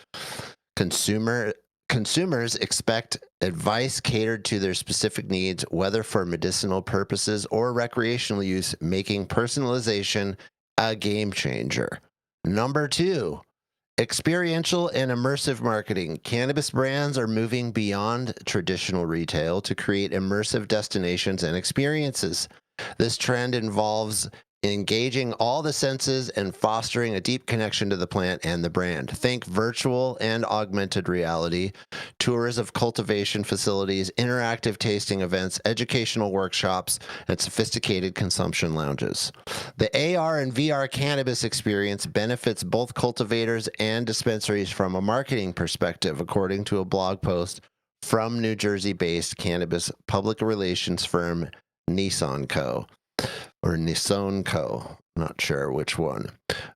Consumers expect advice catered to their specific needs, whether for medicinal purposes or recreational use, making personalization a game changer. Number 2, experiential and immersive marketing. Cannabis brands are moving beyond traditional retail to create immersive destinations and experiences. This trend involves engaging all the senses and fostering a deep connection to the plant and the brand. Think virtual and augmented reality, tours of cultivation facilities, interactive tasting events, educational workshops, and sophisticated consumption lounges. The AR and VR cannabis experience benefits both cultivators and dispensaries from a marketing perspective, according to a blog post from New Jersey-based cannabis public relations firm Nissan Co. Or Nissan Co. Not sure which one.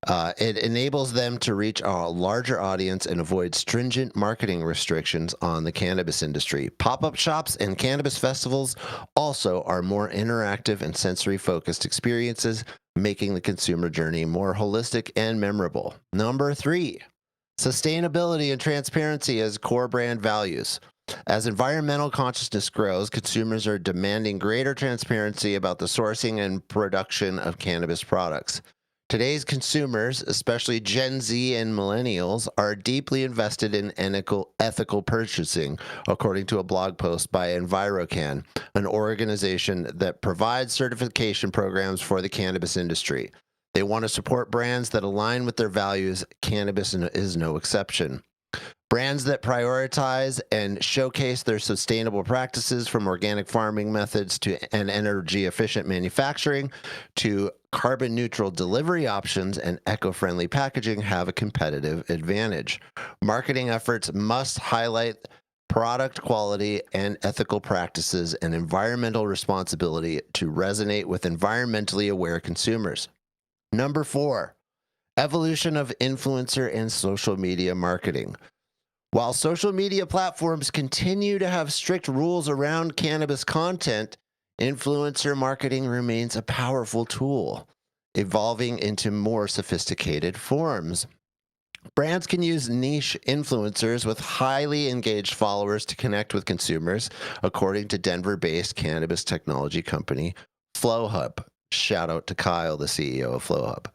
It enables them to reach a larger audience and avoid stringent marketing restrictions on the cannabis industry. Pop-up shops and cannabis festivals also are more interactive and sensory-focused experiences, making the consumer journey more holistic and memorable. Number 3, sustainability and transparency as core brand values. As environmental consciousness grows, consumers are demanding greater transparency about the sourcing and production of cannabis products. Today's consumers, especially Gen Z and millennials, are deeply invested in ethical purchasing, according to a blog post by EnviroCan, an organization that provides certification programs for the cannabis industry. They want to support brands that align with their values. Cannabis is no exception. Brands that prioritize and showcase their sustainable practices, from organic farming methods and energy-efficient manufacturing to carbon-neutral delivery options and eco-friendly packaging, have a competitive advantage. Marketing efforts must highlight product quality and ethical practices and environmental responsibility to resonate with environmentally aware consumers. Number 4, evolution of influencer and social media marketing. While social media platforms continue to have strict rules around cannabis content, influencer marketing remains a powerful tool, evolving into more sophisticated forms. Brands can use niche influencers with highly engaged followers to connect with consumers, according to Denver-based cannabis technology company FlowHub. Shout out to Kyle, the CEO of FlowHub.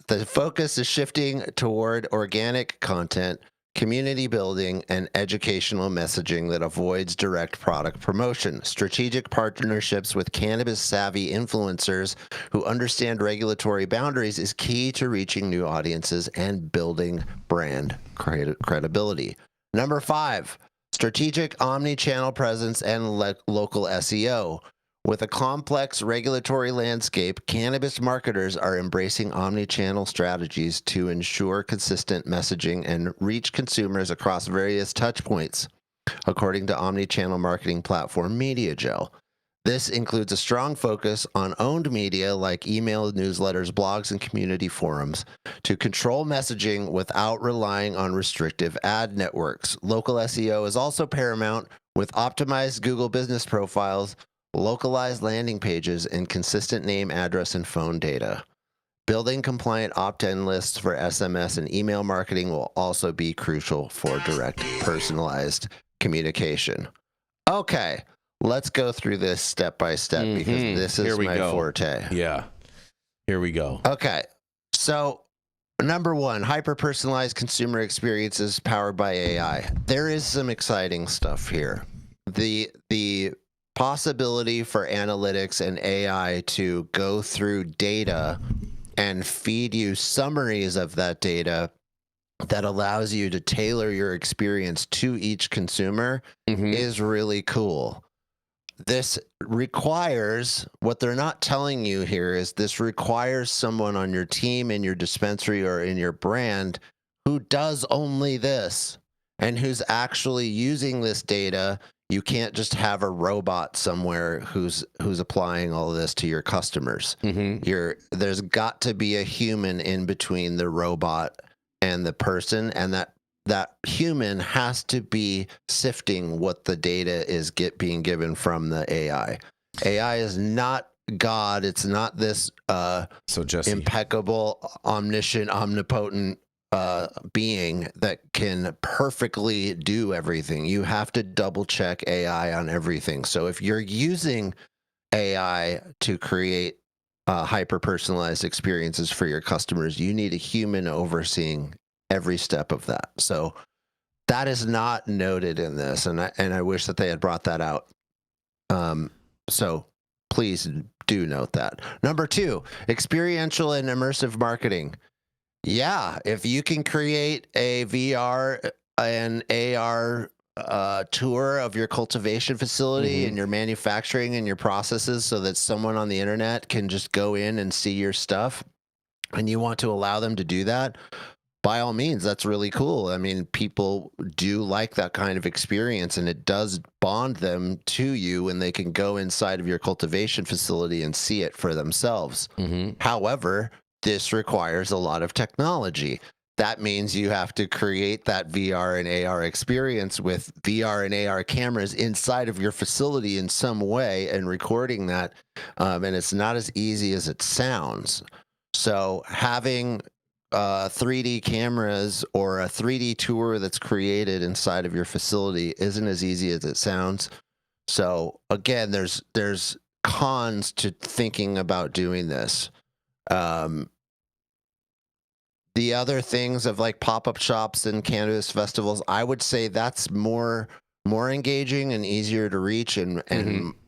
The focus is shifting toward organic content, community building, and educational messaging that avoids direct product promotion. Strategic partnerships with cannabis-savvy influencers who understand regulatory boundaries is key to reaching new audiences and building brand credibility. Number 5, strategic omni-channel presence and local SEO. With a complex regulatory landscape, cannabis marketers are embracing omni-channel strategies to ensure consistent messaging and reach consumers across various touchpoints, according to omni-channel marketing platform MediaGel. This includes a strong focus on owned media like email, newsletters, blogs, and community forums to control messaging without relying on restrictive ad networks. Local SEO is also paramount with optimized Google business profiles, localized landing pages, and consistent name, address, and phone data. Building compliant opt-in lists for SMS and email marketing will also be crucial for direct, personalized communication. Okay, let's go through this step by step because this is my forte. Yeah, here we go. Okay, so number one, hyper-personalized consumer experiences powered by AI. There is some exciting stuff here. The possibility for analytics and AI to go through data and feed you summaries of that data that allows you to tailor your experience to each consumer is really cool. This requires, what they're not telling you here is this requires someone on your team, in your dispensary, or in your brand who does only this and who's actually using this data. You can't just have a robot somewhere who's applying all of this to your customers. There's got to be a human in between the robot and the person, and that human has to be sifting what the data is being given from the AI. AI is not God. It's not this impeccable, omniscient, omnipotent being that can perfectly do everything. You have to double check AI on everything. So if you're using AI to create hyper personalized experiences for your customers, you need a human overseeing every step of that. So that is not noted in this, and I wish that they had brought that out. So please do note that. Number two, experiential and immersive marketing. Yeah, if you can create a VR and AR tour of your cultivation facility and your manufacturing and your processes so that someone on the internet can just go in and see your stuff, and you want to allow them to do that, by all means, that's really cool. I mean, people do like that kind of experience, and it does bond them to you when they can go inside of your cultivation facility and see it for themselves. However, this requires a lot of technology. That means you have to create that VR and AR experience with VR and AR cameras inside of your facility in some way and recording that. And it's not as easy as it sounds. So having 3D cameras or a 3D tour that's created inside of your facility isn't as easy as it sounds. So again, there's cons to thinking about doing this. The other things of like pop-up shops and cannabis festivals, I would say that's more engaging and easier to reach and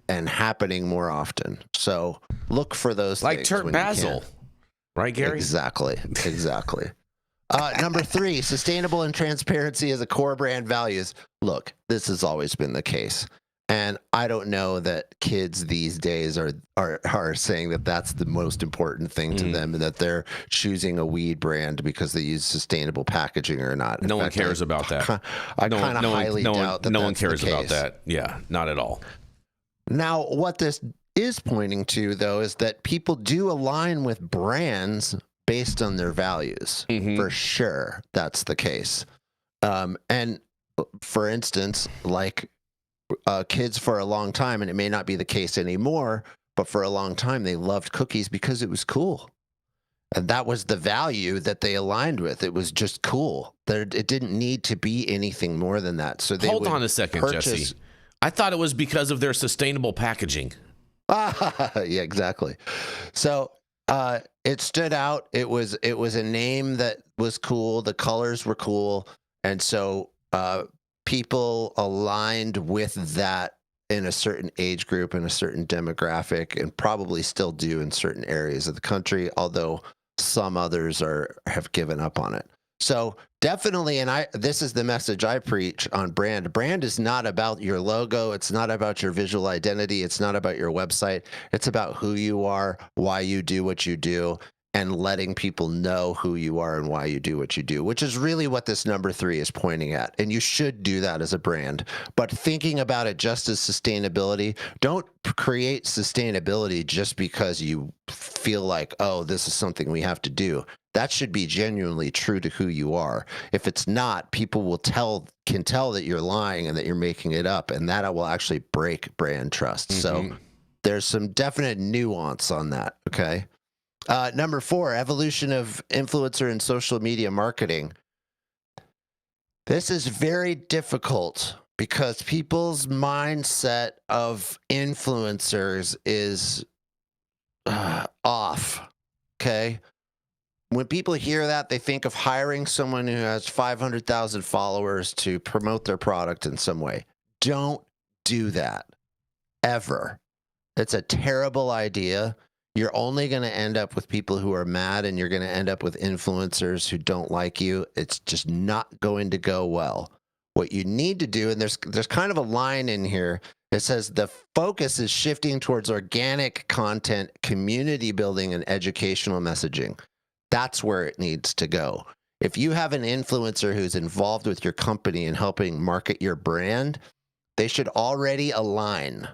happening more often. So look for those like things. Turk Basil, right, Gary? Exactly. Number three, sustainable and transparency as a core brand values. Look, this has always been the case. And I don't know that kids these days are saying that that's the most important thing to them, and that they're choosing a weed brand because they use sustainable packaging or not. No one cares about that. I kind of highly doubt that no one cares about that. Yeah, not at all. Now, what this is pointing to, though, is that people do align with brands based on their values. For sure, that's the case. And for instance, like kids for a long time, and it may not be the case anymore, but for a long time, they loved cookies because it was cool. And that was the value that they aligned with. It was just cool. It didn't need to be anything more than that. So they Hold on a second, Jesse. I thought it was because of their sustainable packaging. Yeah, exactly. So it stood out. It was a name that was cool. The colors were cool. And so people aligned with that in a certain age group and a certain demographic, and probably still do in certain areas of the country, although some others have given up on it. So definitely, and this is the message I preach on brand. Brand is not about your logo. It's not about your visual identity. It's not about your website. It's about who you are, why you do what you do, and letting people know who you are and why you do what you do, which is really what this number 3 is pointing at. And you should do that as a brand. But thinking about it just as sustainability, don't create sustainability just because you feel like, oh, this is something we have to do. That should be genuinely true to who you are. If it's not, people can tell that you're lying and that you're making it up, and that will actually break brand trust. So there's some definite nuance on that, okay? Number 4, evolution of influencer and social media marketing. This is very difficult because people's mindset of influencers is off, okay? When people hear that, they think of hiring someone who has 500,000 followers to promote their product in some way. Don't do that, ever. It's a terrible idea. You're only going to end up with people who are mad, and you're going to end up with influencers who don't like you. It's just not going to go well. What you need to do, and there's kind of a line in here. It says the focus is shifting towards organic content, community building, and educational messaging. That's where it needs to go. If you have an influencer who's involved with your company and helping market your brand, they should already align.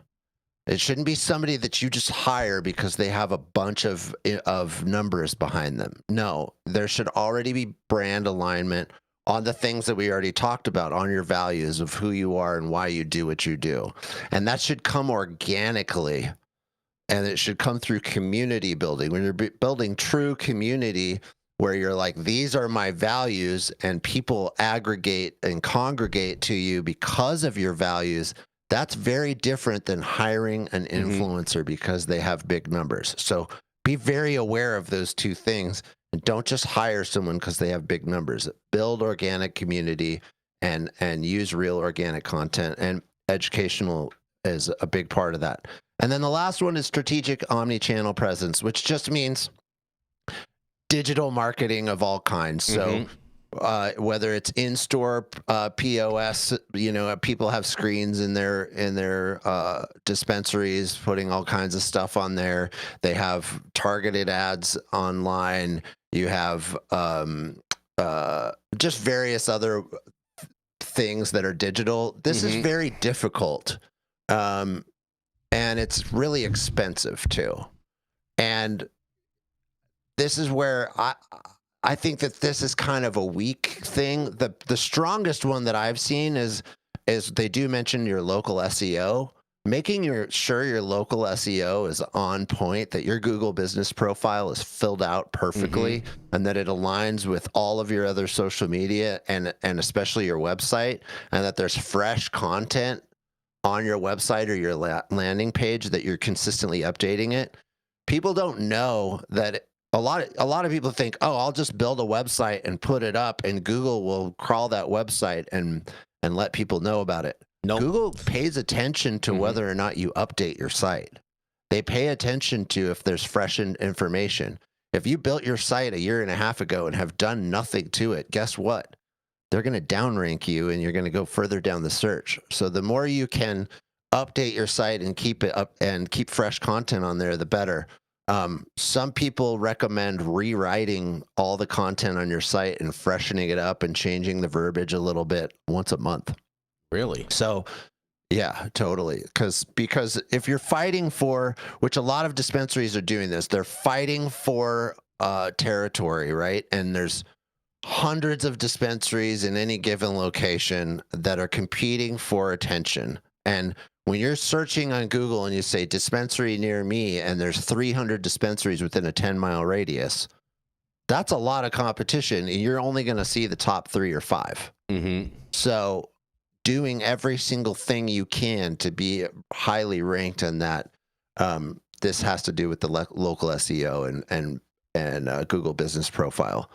It shouldn't be somebody that you just hire because they have a bunch of numbers behind them. No, there should already be brand alignment on the things that we already talked about, on your values of who you are and why you do what you do. And that should come organically, and it should come through community building. When you're building true community where you're like, these are my values, and people aggregate and congregate to you because of your values, that's very different than hiring an influencer because they have big numbers. So be very aware of those two things, and don't just hire someone because they have big numbers. Build organic community and use real organic content, and educational is a big part of that. And then the last one is strategic omni-channel presence, which just means digital marketing of all kinds. So whether it's in-store POS, people have screens in their dispensaries putting all kinds of stuff on there. They have targeted ads online. You have just various other things that are digital. This is very difficult, and it's really expensive too. And this is where I think that this is kind of a weak thing. The strongest one that I've seen is they do mention your local SEO. Making sure your local SEO is on point, that your Google business profile is filled out perfectly, and that it aligns with all of your other social media and especially your website, and that there's fresh content on your website or your landing page, that you're consistently updating it. People don't know that. A lot of people think, oh, I'll just build a website and put it up, and Google will crawl that website and let people know about it. No, Google pays attention to whether or not you update your site. They pay attention to if there's fresh information. If you built your site a year and a half ago and have done nothing to it, guess what? They're going to downrank you, and you're going to go further down the search. So the more you can update your site and keep it up and keep fresh content on there, the better. Some people recommend rewriting all the content on your site and freshening it up and changing the verbiage a little bit once a month. Really? So, yeah, totally. Because if you're fighting for, which a lot of dispensaries are doing this, they're fighting for territory, right? And there's hundreds of dispensaries in any given location that are competing for attention. And when you're searching on Google and you say dispensary near me, and there's 300 dispensaries within a 10-mile radius, that's a lot of competition, and you're only going to see the top 3 or 5. So doing every single thing you can to be highly ranked in that, this has to do with the local SEO and Google business profile.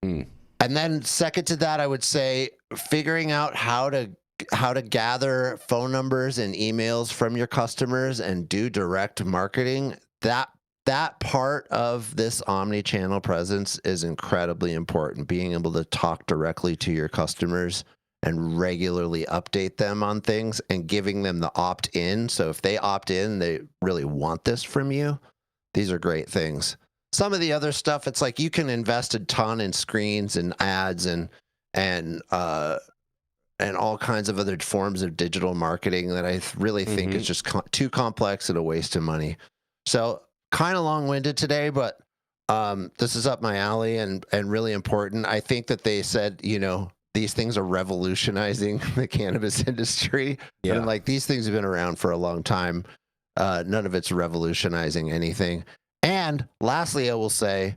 And then second to that, I would say figuring out how to gather phone numbers and emails from your customers and do direct marketing. That part of this omni-channel presence is incredibly important. Being able to talk directly to your customers and regularly update them on things and giving them the opt-in. So if they opt in, they really want this from you. These are great things. some of the other stuff, it's like you can invest a ton in screens and ads and all kinds of other forms of digital marketing that I really think is just too complex and a waste of money. So kind of long-winded today, but this is up my alley and really important. I think that they said, you know, these things are revolutionizing the cannabis industry. Yeah. And like these things have been around for a long time. None of it's revolutionizing anything. And lastly, I will say,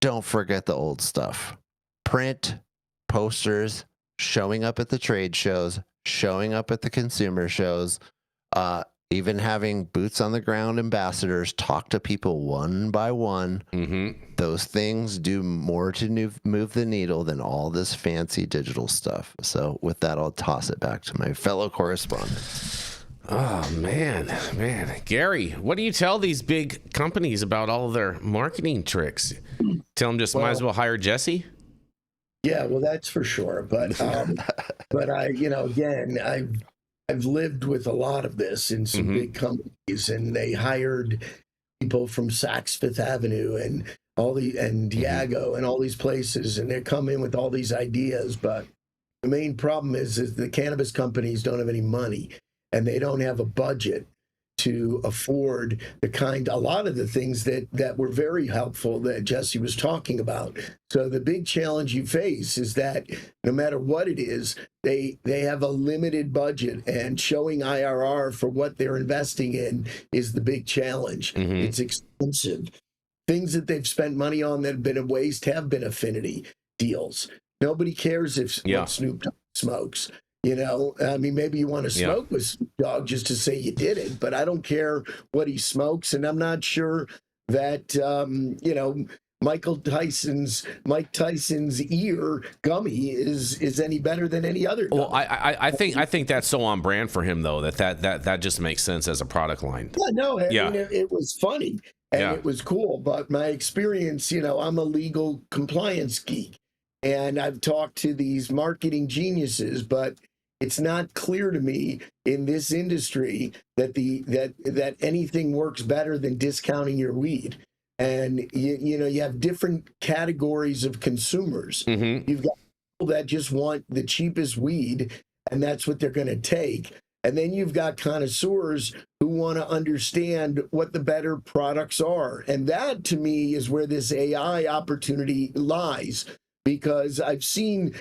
don't forget the old stuff. Print, posters, showing up at the trade shows, showing up at the consumer shows, even having boots on the ground ambassadors talk to people one by one. Those things do more to move the needle than all this fancy digital stuff. So with that, I'll toss it back to my fellow correspondent. Oh, man. Gary, what do you tell these big companies about all of their marketing tricks? Tell them might as well hire Jesse? Yeah, well, that's for sure. But I, you know, again, I've lived with a lot of this in some big companies, and they hired people from Saks Fifth Avenue and Diageo and all these places, and they come in with all these ideas. But the main problem is the cannabis companies don't have any money, and they don't have a budget to afford a lot of the things that were very helpful that Jesse was talking about. So the big challenge you face is that no matter what it is, they have a limited budget, and showing IRR for what they're investing in is the big challenge. It's expensive. Things that they've spent money on that have been a waste have been affinity deals. Nobody cares if what Snoop Dogg smokes. You know, I mean, maybe you want to smoke with Snoop Dogg just to say you did it, but I don't care what he smokes. And I'm not sure that, you know, Mike Tyson's ear gummy is any better than any other gummy. Well, I think that's so on brand for him, though, that just makes sense as a product line. Yeah, no, I mean, it was funny and it was cool. But my experience, you know, I'm a legal compliance geek, and I've talked to these marketing geniuses, but it's not clear to me in this industry that anything works better than discounting your weed. And you know, you have different categories of consumers. You've got people that just want the cheapest weed, and that's what they're going to take. And then you've got connoisseurs who want to understand what the better products are. And that, to me, is where this AI opportunity lies, because I've seen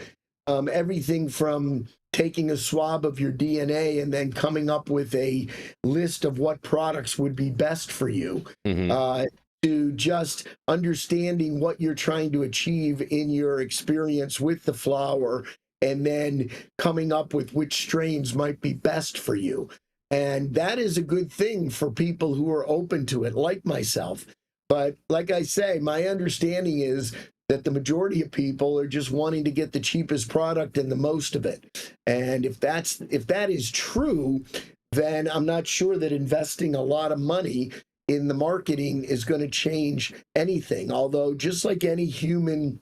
everything from taking a swab of your DNA and then coming up with a list of what products would be best for you, to just understanding what you're trying to achieve in your experience with the flower, and then coming up with which strains might be best for you. And that is a good thing for people who are open to it, like myself. But like I say, my understanding is that the majority of people are just wanting to get the cheapest product and the most of it. And if that is true, then I'm not sure that investing a lot of money in the marketing is going to change anything. Although, just like any human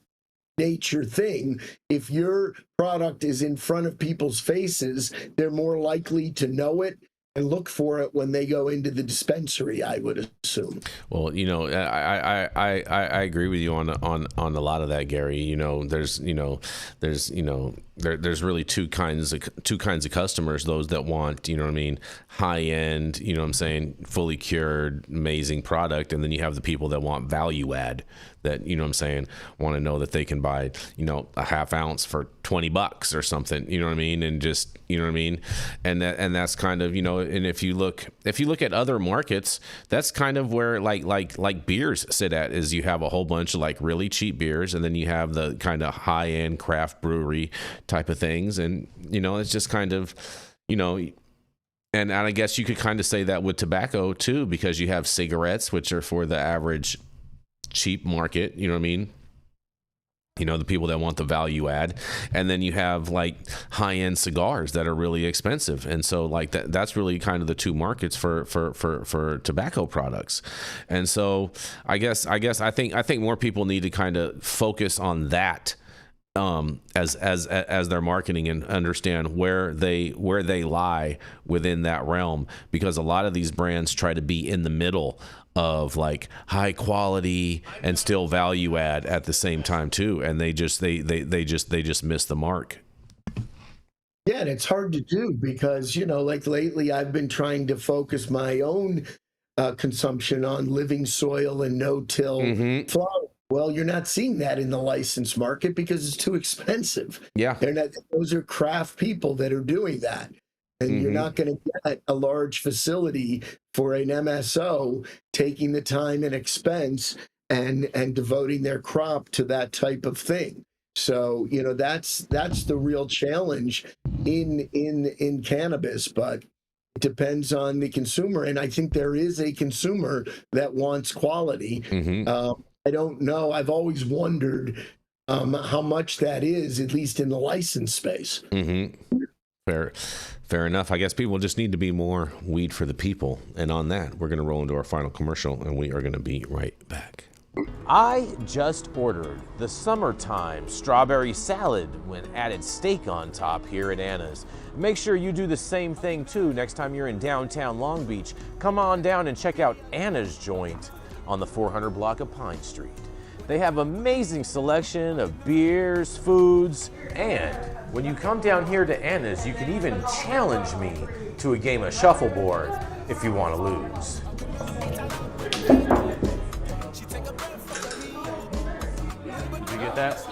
nature thing, if your product is in front of people's faces, they're more likely to know it and look for it when they go into the dispensary, I would assume. Well, you know, I agree with you on a lot of that, Gary. You know, there's really two kinds of customers. Those that want, you know what I mean, high end, you know what I'm saying, fully cured, amazing product, and then you have the people that want value add, that, you know what I'm saying, want to know that they can buy, you know, a half ounce for $20 or something, you know what I mean, and just, you know what I mean, and that's kind of, you know, and if you look at other markets, that's kind of where like beers sit at, is you have a whole bunch of like really cheap beers, and then you have the kind of high end craft brewery type of things, and you know, it's just kind of, you know. And I guess you could kind of say that with tobacco too, because you have cigarettes, which are for the average cheap market, you know what I mean? You know, the people that want the value add, and then you have like high-end cigars that are really expensive, and so like that's really kind of the two markets for tobacco products. And so I think more people need to kind of focus on that as their marketing, and understand where they lie within that realm, because a lot of these brands try to be in the middle of like high quality and still value add at the same time too, and they just miss the mark. Yeah, and it's hard to do because, you know, like lately I've been trying to focus my own consumption on living soil and no-till flower. Well, you're not seeing that in the licensed market because it's too expensive. Yeah. Those are craft people that are doing that. And you're not going to get a large facility for an MSO taking the time and expense and devoting their crop to that type of thing. So, you know, that's the real challenge in cannabis, but it depends on the consumer. And I think there is a consumer that wants quality. I don't know. I've always wondered how much that is, at least in the license space. Fair enough. I guess people just need to be more weed for the people. And on that, we're going to roll into our final commercial, and we are going to be right back. I just ordered the summertime strawberry salad when added steak on top here at Anna's. Make sure you do the same thing too next time you're in downtown Long Beach. Come on down and check out Anna's joint on the 400 block of Pine Street. They have amazing selection of beers, foods, and when you come down here to Anna's, you can even challenge me to a game of shuffleboard if you want to lose. Did you get that?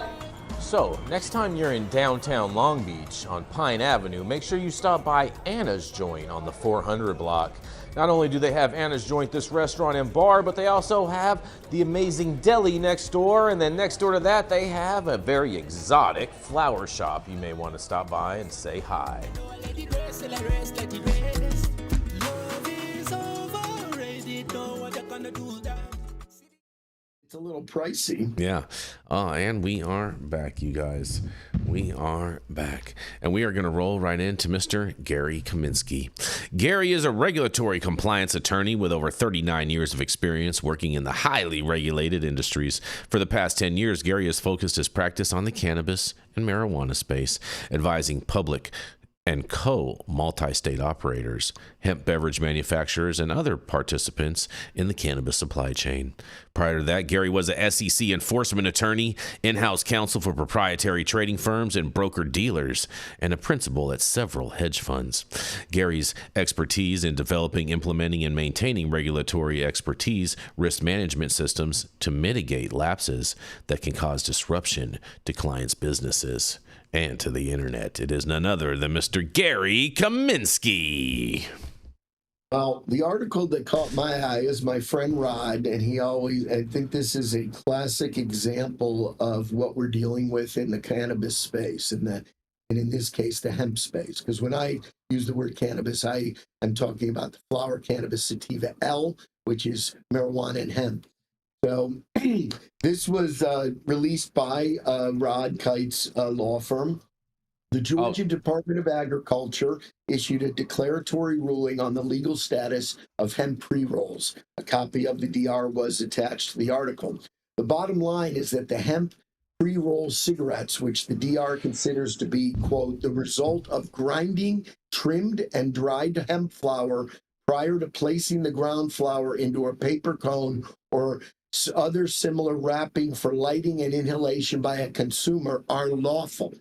So, next time you're in downtown Long Beach on Pine Avenue, make sure you stop by Anna's Joint on the 400 block. Not only do they have Anna's Joint, this restaurant and bar, but they also have the amazing deli next door, and then next door to that they have a very exotic flower shop. You may want to stop by and say hi. It's a little pricey. Yeah. And we are back, you guys. We are back. And we are going to roll right into Mr. Gary Kaminsky. Gary is a regulatory compliance attorney with over 39 years of experience working in the highly regulated industries. For the past 10 years, Gary has focused his practice on the cannabis and marijuana space, advising public and multi-state operators, hemp beverage manufacturers, and other participants in the cannabis supply chain. Prior to that, Gary was a SEC enforcement attorney, in-house counsel for proprietary trading firms and broker-dealers, and a principal at several hedge funds. Gary's expertise in developing, implementing, and maintaining regulatory expertise, risk management systems to mitigate lapses that can cause disruption to clients' businesses and to the internet. It is none other than Mr. Gary Kaminsky. Well, the article that caught my eye is my friend Rod, and I think this is a classic example of what we're dealing with in the cannabis space, and in this case, the hemp space. Because when I use the word cannabis, I am talking about the flower cannabis sativa L, which is marijuana and hemp. So this was released by Rod Kite's law firm. The Georgia Department of Agriculture issued a declaratory ruling on the legal status of hemp pre-rolls. A copy of the DR was attached to the article. The bottom line is that the hemp pre-roll cigarettes, which the DR considers to be, quote, the result of grinding, trimmed, and dried hemp flower prior to placing the ground flower into a paper cone or other similar wrapping for lighting and inhalation by a consumer, are lawful,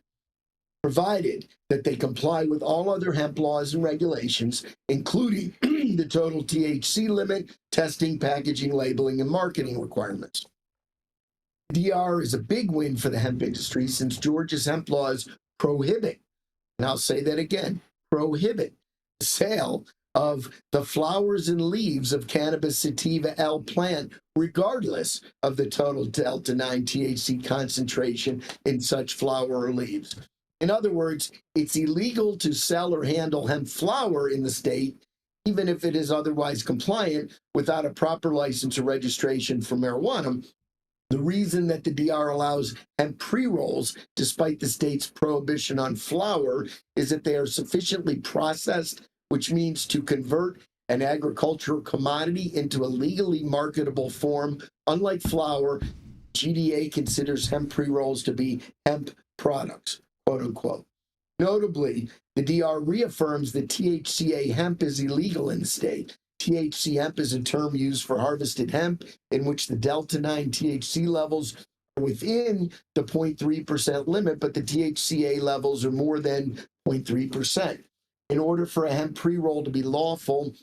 provided that they comply with all other hemp laws and regulations, including the total THC limit, testing, packaging, labeling, and marketing requirements. DR is a big win for the hemp industry since Georgia's hemp laws prohibit, and I'll say that again, prohibit the sale of the flowers and leaves of cannabis sativa L plant, regardless of the total delta 9 THC concentration in such flower or leaves. In other words, it's illegal to sell or handle hemp flower in the state, even if it is otherwise compliant, without a proper license or registration for marijuana. The reason that the DR allows hemp pre-rolls, despite the state's prohibition on flower, is that they are sufficiently processed, which means to convert an agricultural commodity into a legally marketable form. Unlike flower, GDA considers hemp pre-rolls to be hemp products, quote unquote. Notably, the DR reaffirms that THCa hemp is illegal in the state. THC hemp is a term used for harvested hemp in which the delta-9 THC levels are within the 0.3% limit, but the THCa levels are more than 0.3%. In order for a hemp pre-roll to be lawful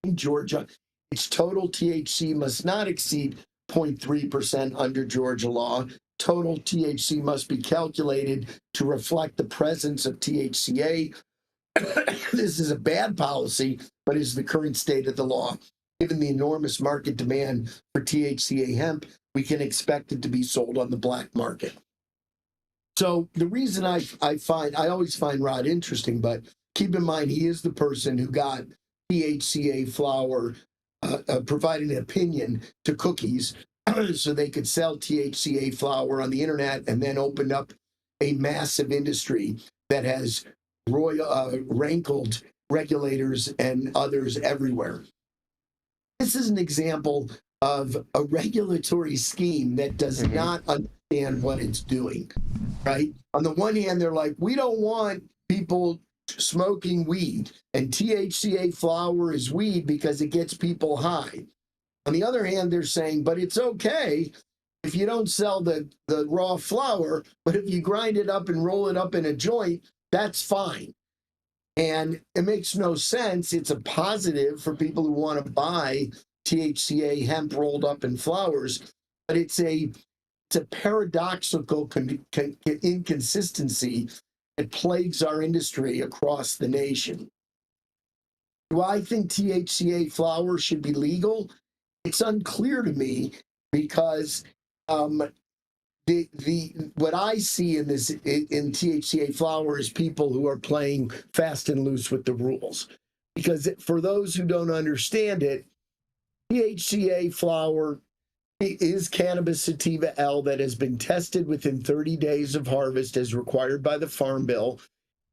in Georgia, its total THC must not exceed 0.3% under Georgia law. Total THC must be calculated to reflect the presence of THCa. This is a bad policy, but is the current state of the law. Given the enormous market demand for THCa hemp, we can expect it to be sold on the black market. So the reason I always find Rod interesting, but keep in mind he is the person who got THCa flower, providing an opinion to cookies so they could sell THCa flower on the internet, and then opened up a massive industry that has rankled regulators and others everywhere. This is an example of a regulatory scheme that does not understand what it's doing, right? On the one hand, they're like, we don't want people smoking weed, and THCa flower is weed because it gets people high. On the other hand, they're saying, but it's okay if you don't sell the raw flower, but if you grind it up and roll it up in a joint, that's fine. And it makes no sense. It's a positive for people who want to buy THCa hemp rolled up in flowers, but it's a paradoxical inconsistency that plagues our industry across the nation. Do I think THCa flower should be legal? It's unclear to me, because what I see in THCa flower is people who are playing fast and loose with the rules. Because for those who don't understand it, THCa flower is cannabis sativa L that has been tested within 30 days of harvest as required by the Farm Bill.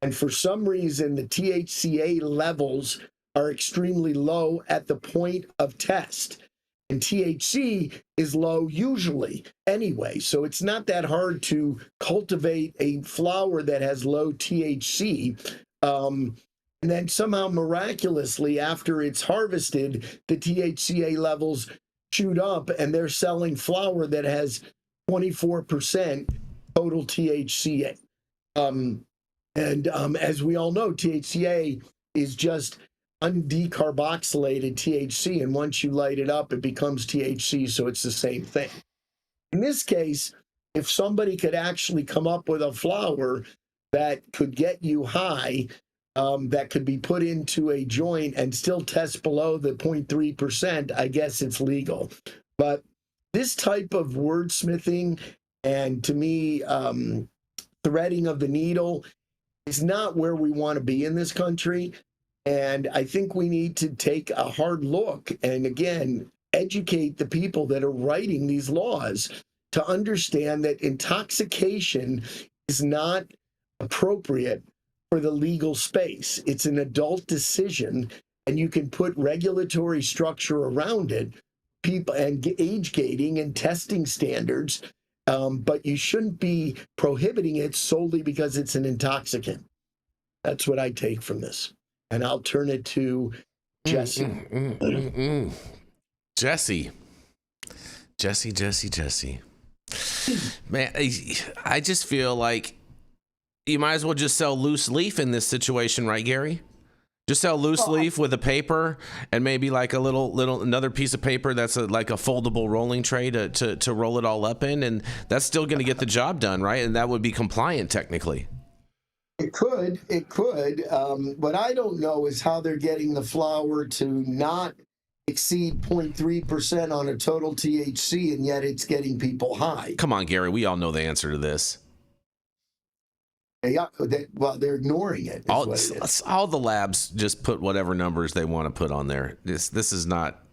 And for some reason, the THCa levels are extremely low at the point of test. And THC is low usually anyway. So it's not that hard to cultivate a flower that has low THC. And then somehow miraculously, after it's harvested, the THCa levels shoot up, and they're selling flower that has 24% total THCa. As we all know, THCa is just undecarboxylated THC, and once you light it up, it becomes THC, so it's the same thing. In this case, if somebody could actually come up with a flower that could get you high, that could be put into a joint and still test below the 0.3%, I guess it's legal. But this type of wordsmithing and, to me, threading of the needle is not where we want to be in this country. And I think we need to take a hard look and, again, educate the people that are writing these laws to understand that intoxication is not appropriate for the legal space. It's an adult decision, and you can put regulatory structure around it, people, and age gating and testing standards, but you shouldn't be prohibiting it solely because it's an intoxicant. That's what I take from this. And I'll turn it to Jesse. Jesse. Man, I just feel like you might as well just sell loose leaf in this situation, right, Gary? Just sell loose leaf with a paper and maybe like a little another piece of paper that's like a foldable rolling tray to roll it all up in, and that's still going to get the job done, right? And that would be compliant technically. It could. What I don't know is how they're getting the flower to not exceed 0.3% on a total THC, and yet it's getting people high. Come on, Gary. We all know the answer to this. Yeah, they're ignoring it. All the labs just put whatever numbers they want to put on there. This is not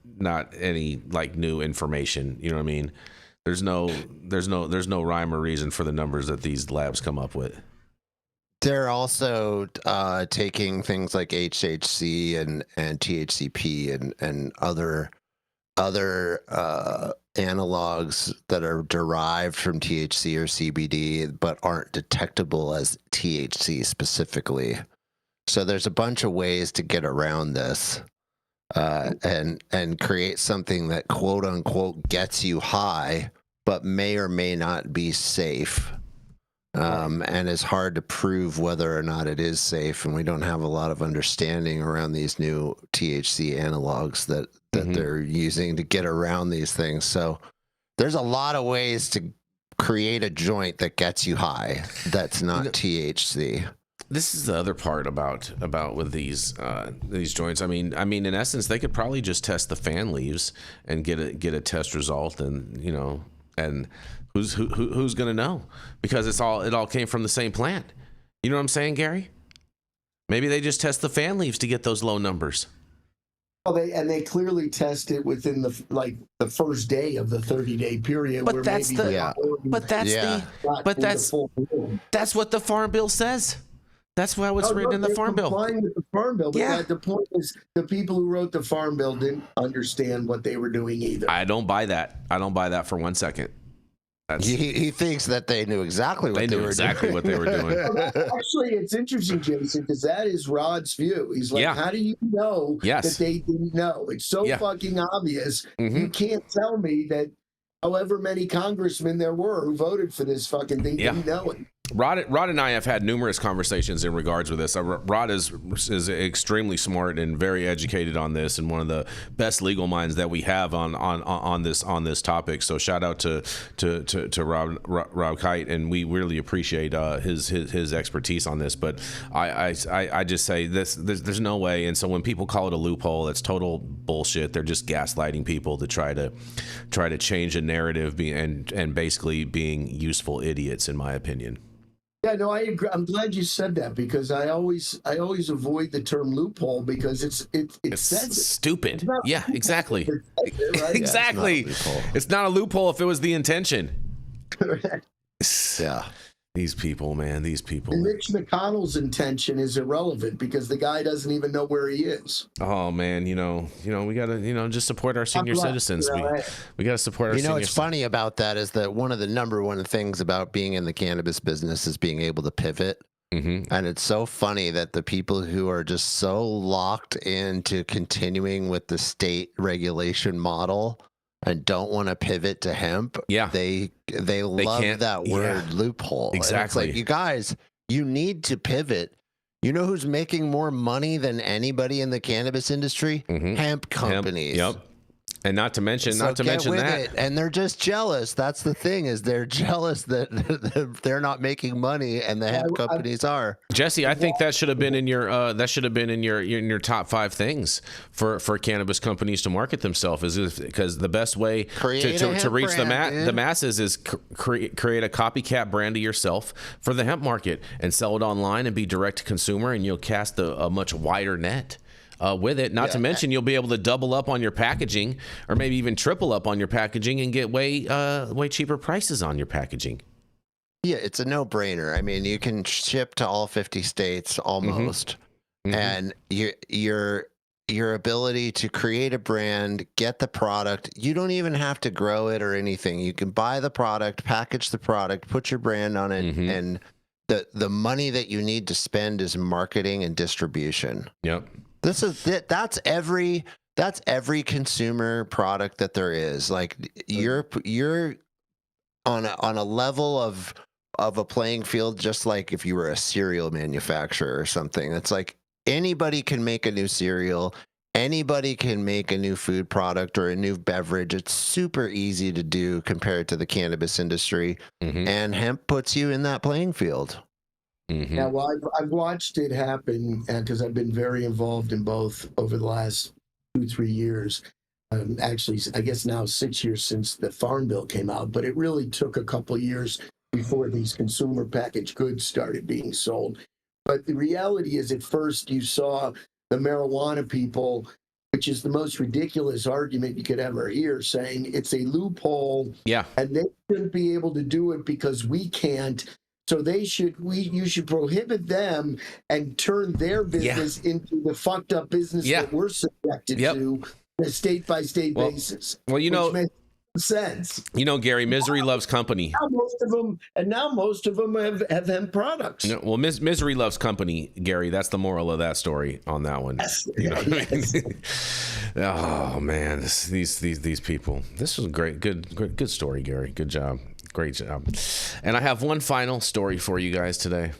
any like new information. You know what I mean? There's no rhyme or reason for the numbers that these labs come up with. They're also taking things like HHC and THCP and other analogs that are derived from THC or CBD but aren't detectable as THC specifically. So there's a bunch of ways to get around this and create something that quote unquote gets you high but may or may not be safe. And it's hard to prove whether or not it is safe, and we don't have a lot of understanding around these new THC analogs that they're using to get around these things. So there's a lot of ways to create a joint that gets you high that's not THC. This is the other part about with these joints. I mean, in essence, they could probably just test the fan leaves and get a test result, and who's gonna know? Because it all came from the same plant. You know what I'm saying, Gary? Maybe they just test the fan leaves to get those low numbers. Well, they clearly test it within the first day of the 30-day period. But that's what the Farm Bill says. That's why it's written in the Farm Bill. With the Farm Bill, but the point is, the people who wrote the Farm Bill didn't understand what they were doing either. I don't buy that. I don't buy that for 1 second. He thinks that they knew exactly what they were doing. Actually, it's interesting, Jason, because that is Rod's view. He's like, how do you know that they didn't know? It's so fucking obvious. You can't tell me that however many congressmen there were who voted for this fucking thing didn't know it. Rod and I have had numerous conversations in regards with this. Rod is extremely smart and very educated on this, and one of the best legal minds that we have on this topic. So shout out to Rob Kite, and we really appreciate his expertise on this. But I just say this: there's no way. And so when people call it a loophole, it's total bullshit. They're just gaslighting people to try to change a narrative and basically being useful idiots, in my opinion. Yeah, no, I agree. I'm glad you said that, because I always avoid the term loophole because it's stupid. Yeah, exactly. Right? Exactly. It's not a loophole if it was the intention. Yeah. These people, man, these people. And Mitch McConnell's intention is irrelevant because the guy doesn't even know where he is. Oh man, we gotta, just support our senior citizens. We gotta support our. What's funny about that is that one of the number one things about being in the cannabis business is being able to pivot. Mm-hmm. And it's so funny that the people who are just so locked into continuing with the state regulation model and don't want to pivot to hemp, they love that word loophole. Exactly. And it's like, you guys, you need to pivot. You know who's making more money than anybody in the cannabis industry? Mm-hmm. Hemp companies. Yep. And not to mention that. And they're just jealous. That's the thing, is they're jealous that they're not making money and the hemp companies are. Jesse, I think that should have been in your top 5 things for cannabis companies to market themselves, because the best way to reach the masses is create a copycat brand of yourself for the hemp market and sell it online and be direct to consumer, and you'll cast a much wider net. With it, not to mention you'll be able to double up on your packaging, or maybe even triple up on your packaging, and get way cheaper prices on your packaging. Yeah, it's a no-brainer. I mean, you can ship to all 50 states almost, and your ability to create a brand, get the product, you don't even have to grow it or anything. You can buy the product, package the product, put your brand on it, and the money that you need to spend is marketing and distribution. Yep. That's every consumer product that there is. Like, you're on a level of a playing field, just like if you were a cereal manufacturer or something. It's like anybody can make a new cereal, anybody can make a new food product or a new beverage. It's super easy to do compared to the cannabis industry, and hemp puts you in that playing field. Mm-hmm. Yeah, well, I've watched it happen because I've been very involved in both over the last 2-3 years. Actually, I guess now 6 years since the Farm Bill came out, but it really took a couple of years before these consumer packaged goods started being sold. But the reality is, at first you saw the marijuana people, which is the most ridiculous argument you could ever hear, saying it's a loophole, and they shouldn't be able to do it because we can't. So you should prohibit them and turn their business into the fucked up business that we're subjected to on a state by state basis. Well, sense. You know, Gary, misery loves company. Now most of them have hemp products. You know, well, misery loves company, Gary. That's the moral of that story on that one. Yes. You know what I mean? Oh man, these people. This was a good story, Gary. Good job. Great job. And I have one final story for you guys today.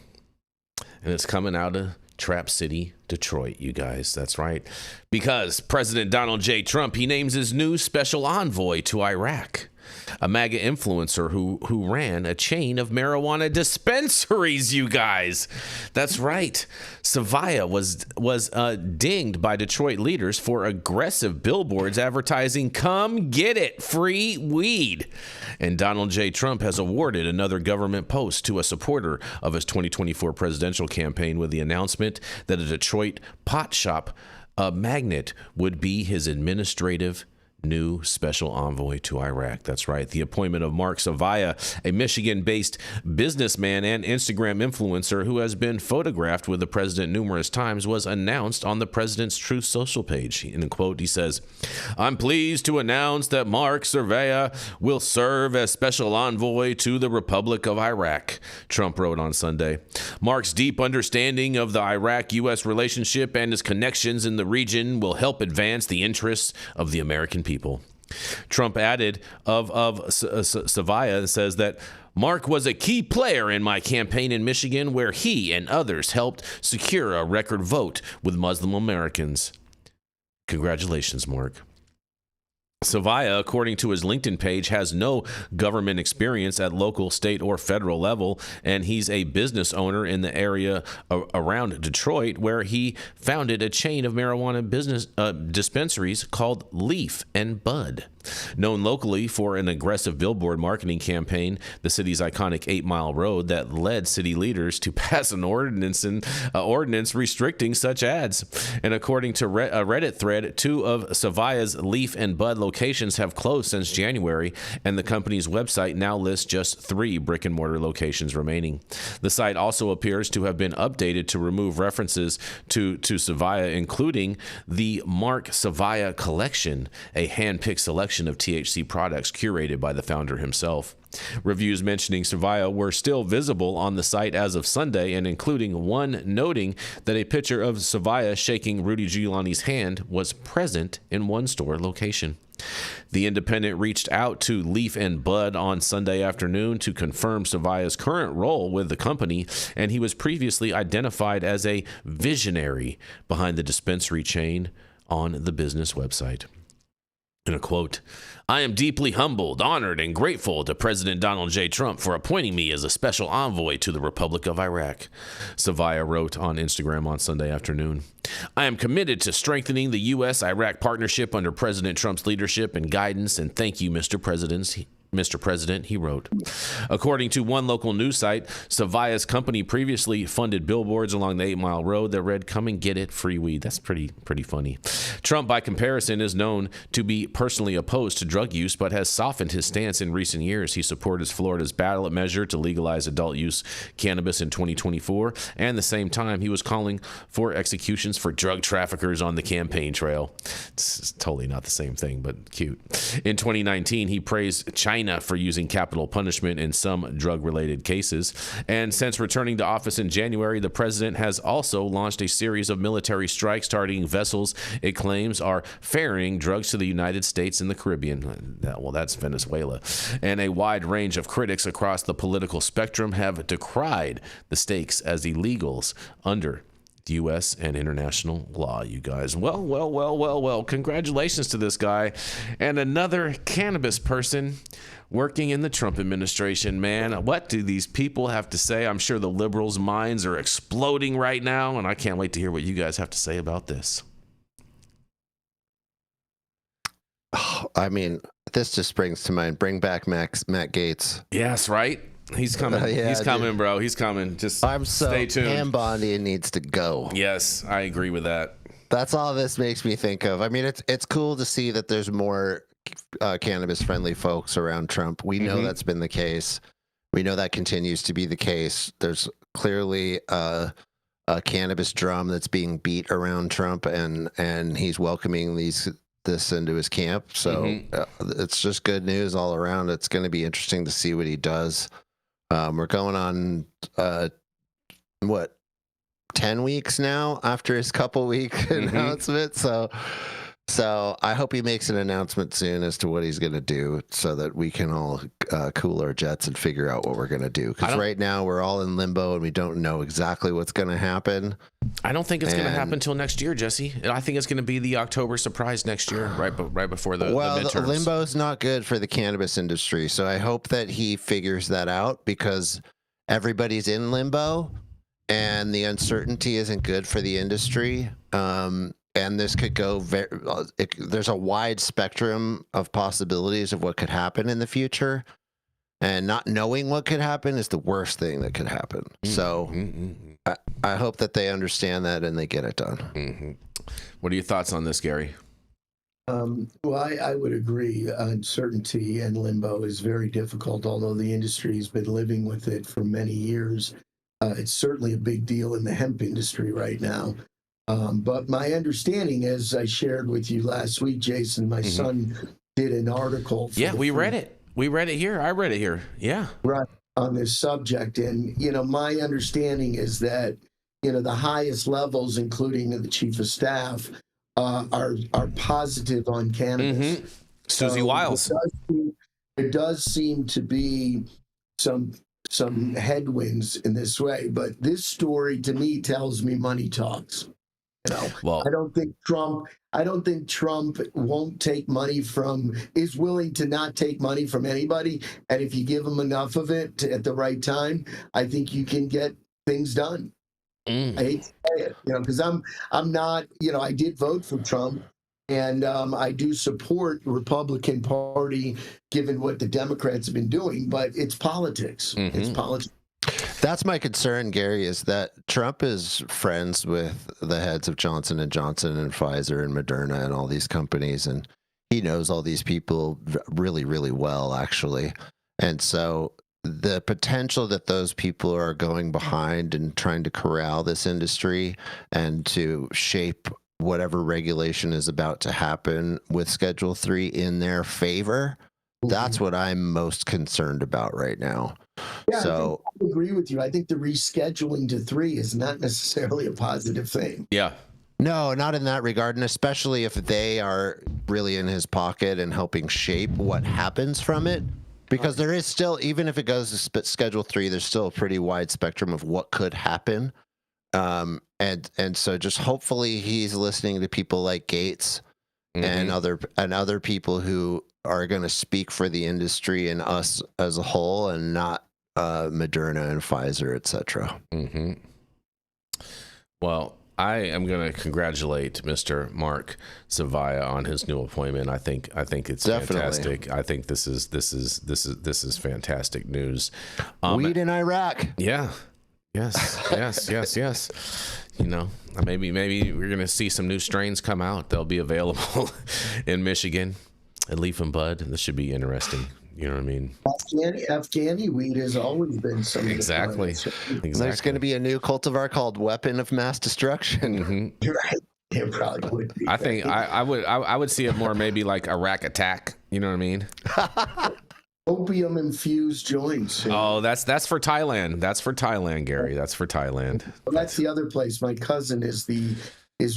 And it's coming out of Trap City, Detroit, you guys. That's right. Because President Donald J. Trump, he names his new special envoy to Iraq, a MAGA influencer who ran a chain of marijuana dispensaries, you guys. That's right. Savaya was dinged by Detroit leaders for aggressive billboards advertising, "Come get it, free weed." And Donald J. Trump has awarded another government post to a supporter of his 2024 presidential campaign with the announcement that a Detroit pot shop magnate would be his administrative new special envoy to Iraq. That's right. The appointment of Mark Savaya, a Michigan-based businessman and Instagram influencer who has been photographed with the president numerous times, was announced on the president's Truth Social page. In a quote, he says, "I'm pleased to announce that Mark Savaya will serve as special envoy to the Republic of Iraq," Trump wrote on Sunday. Mark's deep understanding of the Iraq-U.S. relationship and his connections in the region will help advance the interests of the American people. Trump added of Savaya, says that Mark was a key player in my campaign in Michigan, where he and others helped secure a record vote with Muslim Americans. Congratulations, Mark. Savaya, according to his LinkedIn page, has no government experience at local, state, or federal level, and he's a business owner in the area around Detroit, where he founded a chain of marijuana business dispensaries called Leaf and Bud. Known locally for an aggressive billboard marketing campaign, the city's iconic 8 Mile Road, that led city leaders to pass an ordinance restricting such ads. And according to a Reddit thread, 2 of Savaya's Leaf and Bud locations have closed since January, and the company's website now lists just 3 brick-and-mortar locations remaining. The site also appears to have been updated to remove references to Savaya, including the Mark Savaya Collection, a hand-picked selection of THC products curated by the founder himself. Reviews mentioning Savaya were still visible on the site as of Sunday, and including one noting that a picture of Savaya shaking Rudy Giuliani's hand was present in one store location. The Independent reached out to Leaf and Bud on Sunday afternoon to confirm Savaya's current role with the company, and he was previously identified as a visionary behind the dispensary chain on the business website. In a quote, "I am deeply humbled, honored, and grateful to President Donald J. Trump for appointing me as a special envoy to the Republic of Iraq," Savaya wrote on Instagram on Sunday afternoon. "I am committed to strengthening the U.S.-Iraq partnership under President Trump's leadership and guidance, and thank you, Mr. President, he wrote. According to one local news site, Savaya's company previously funded billboards along the 8 Mile Road that read, "Come and get it, free weed." That's pretty funny. Trump, by comparison, is known to be personally opposed to drug use, but has softened his stance in recent years. He supported Florida's ballot measure to legalize adult use cannabis in 2024, and at the same time, he was calling for executions for drug traffickers on the campaign trail. It's totally not the same thing, but cute. In 2019, he praised China for using capital punishment in some drug-related cases. And since returning to office in January, the president has also launched a series of military strikes targeting vessels it claims are ferrying drugs to the United States and the Caribbean. Well, that's Venezuela. And a wide range of critics across the political spectrum have decried the stakes as illegals under U.S. and international law, you guys. Well. Congratulations to this guy and another cannabis person working in the Trump administration, man. What do these people have to say? I'm sure the liberals' minds are exploding right now, and I can't wait to hear what you guys have to say about this. Oh, I mean, this just brings to mind, bring back Matt Gaetz. Yes, right? He's coming. He's coming, bro. He's coming. Just stay tuned. Pam Bondi needs to go. Yes, I agree with that. That's all this makes me think of. I mean, it's cool to see that there's more cannabis-friendly folks around Trump. We know that's been the case. We know that continues to be the case. There's clearly a cannabis drum that's being beat around Trump, and he's welcoming these this into his camp. So it's just good news all around. It's going to be interesting to see what he does. We're going on, 10 weeks now after his couple week announcement. So I hope he makes an announcement soon as to what he's going to do so that we can all cool our jets and figure out what we're going to do. Because right now we're all in limbo and we don't know exactly what's going to happen. I don't think it's going to happen until next year, Jesse. I think it's going to be the October surprise next year, right before the midterms. Limbo is not good for the cannabis industry. So I hope that he figures that out because everybody's in limbo and the uncertainty isn't good for the industry. And this could go there's a wide spectrum of possibilities of what could happen in the future. And not knowing what could happen is the worst thing that could happen. So I hope that they understand that and they get it done. What are your thoughts on this, Gary? Well, I would agree. Uncertainty and limbo is very difficult, although the industry has been living with it for many years. It's certainly a big deal in the hemp industry right now. But my understanding, as I shared with you last week, Jason, my son did an article. Yeah, we read it. We read it here. I read it here. Yeah. Right. On this subject. And, my understanding is that, the highest levels, including the chief of staff, are positive on cannabis. Susie Wiles. It does seem to be some headwinds in this way. But this story, to me, tells me money talks. Well, I don't think Trump won't take money is willing to not take money from anybody. And if you give him enough of it at the right time, I think you can get things done. I hate to say it, because I'm not, I did vote for Trump and I do support the Republican Party given what the Democrats have been doing, but it's politics. It's politics. That's my concern, Gary, is that Trump is friends with the heads of Johnson & Johnson and Pfizer and Moderna and all these companies, and he knows all these people really, really well, actually. And so the potential that those people are going behind and trying to corral this industry and to shape whatever regulation is about to happen with Schedule 3 in their favor, that's what I'm most concerned about right now. Yeah, so I agree with you. I think the rescheduling to 3 is not necessarily a positive thing. Yeah. No, not in that regard, and especially if they are really in his pocket and helping shape what happens from it. Because there is still, even if it goes to Schedule 3, there's still a pretty wide spectrum of what could happen. And so just hopefully he's listening to people like Gates and other people who are going to speak for the industry and us as a whole, and not Moderna and Pfizer, etc. Well, I am going to congratulate Mr. Mark Zavia on his new appointment. I think it's fantastic. I think this is fantastic news. Weed in Iraq. Yeah. Yes. Maybe we're going to see some new strains come out. They'll be available in Michigan at Leaf and Bud. This should be interesting. You know what I mean? Afghani weed has always been something. Exactly. There's going to be a new cultivar called Weapon of Mass Destruction. Right. It probably would be. I think I would see it more maybe like Iraq Attack. You know what I mean? Opium infused joints. Oh, that's for Thailand. That's for Thailand, Gary. That's for Thailand. Well, that's the other place. My cousin is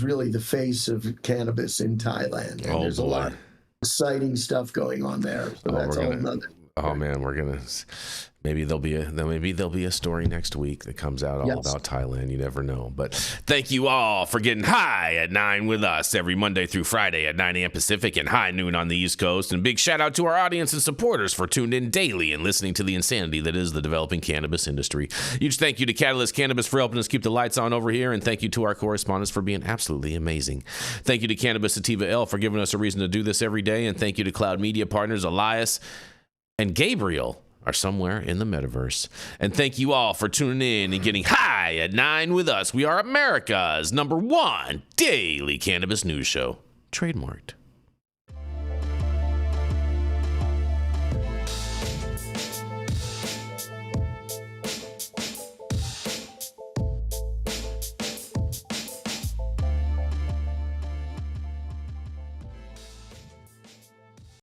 really the face of cannabis in Thailand. And there's a lot of exciting stuff going on there. So that's all another. Oh man, we're gonna. Maybe there'll be a story next week that comes out all about Thailand. You never know. But thank you all for getting high at 9 with us every Monday through Friday at 9 a.m. Pacific and high noon on the East Coast. And big shout out to our audience and supporters for tuned in daily and listening to the insanity that is the developing cannabis industry. Huge thank you to Catalyst Cannabis for helping us keep the lights on over here. And thank you to our correspondents for being absolutely amazing. Thank you to Cannabis Sativa L for giving us a reason to do this every day. And thank you to Cloud Media partners Elias and Gabriel are somewhere in the metaverse. And thank you all for tuning in and getting high at 9 with us. We are America's #1 daily cannabis news show. Trademarked.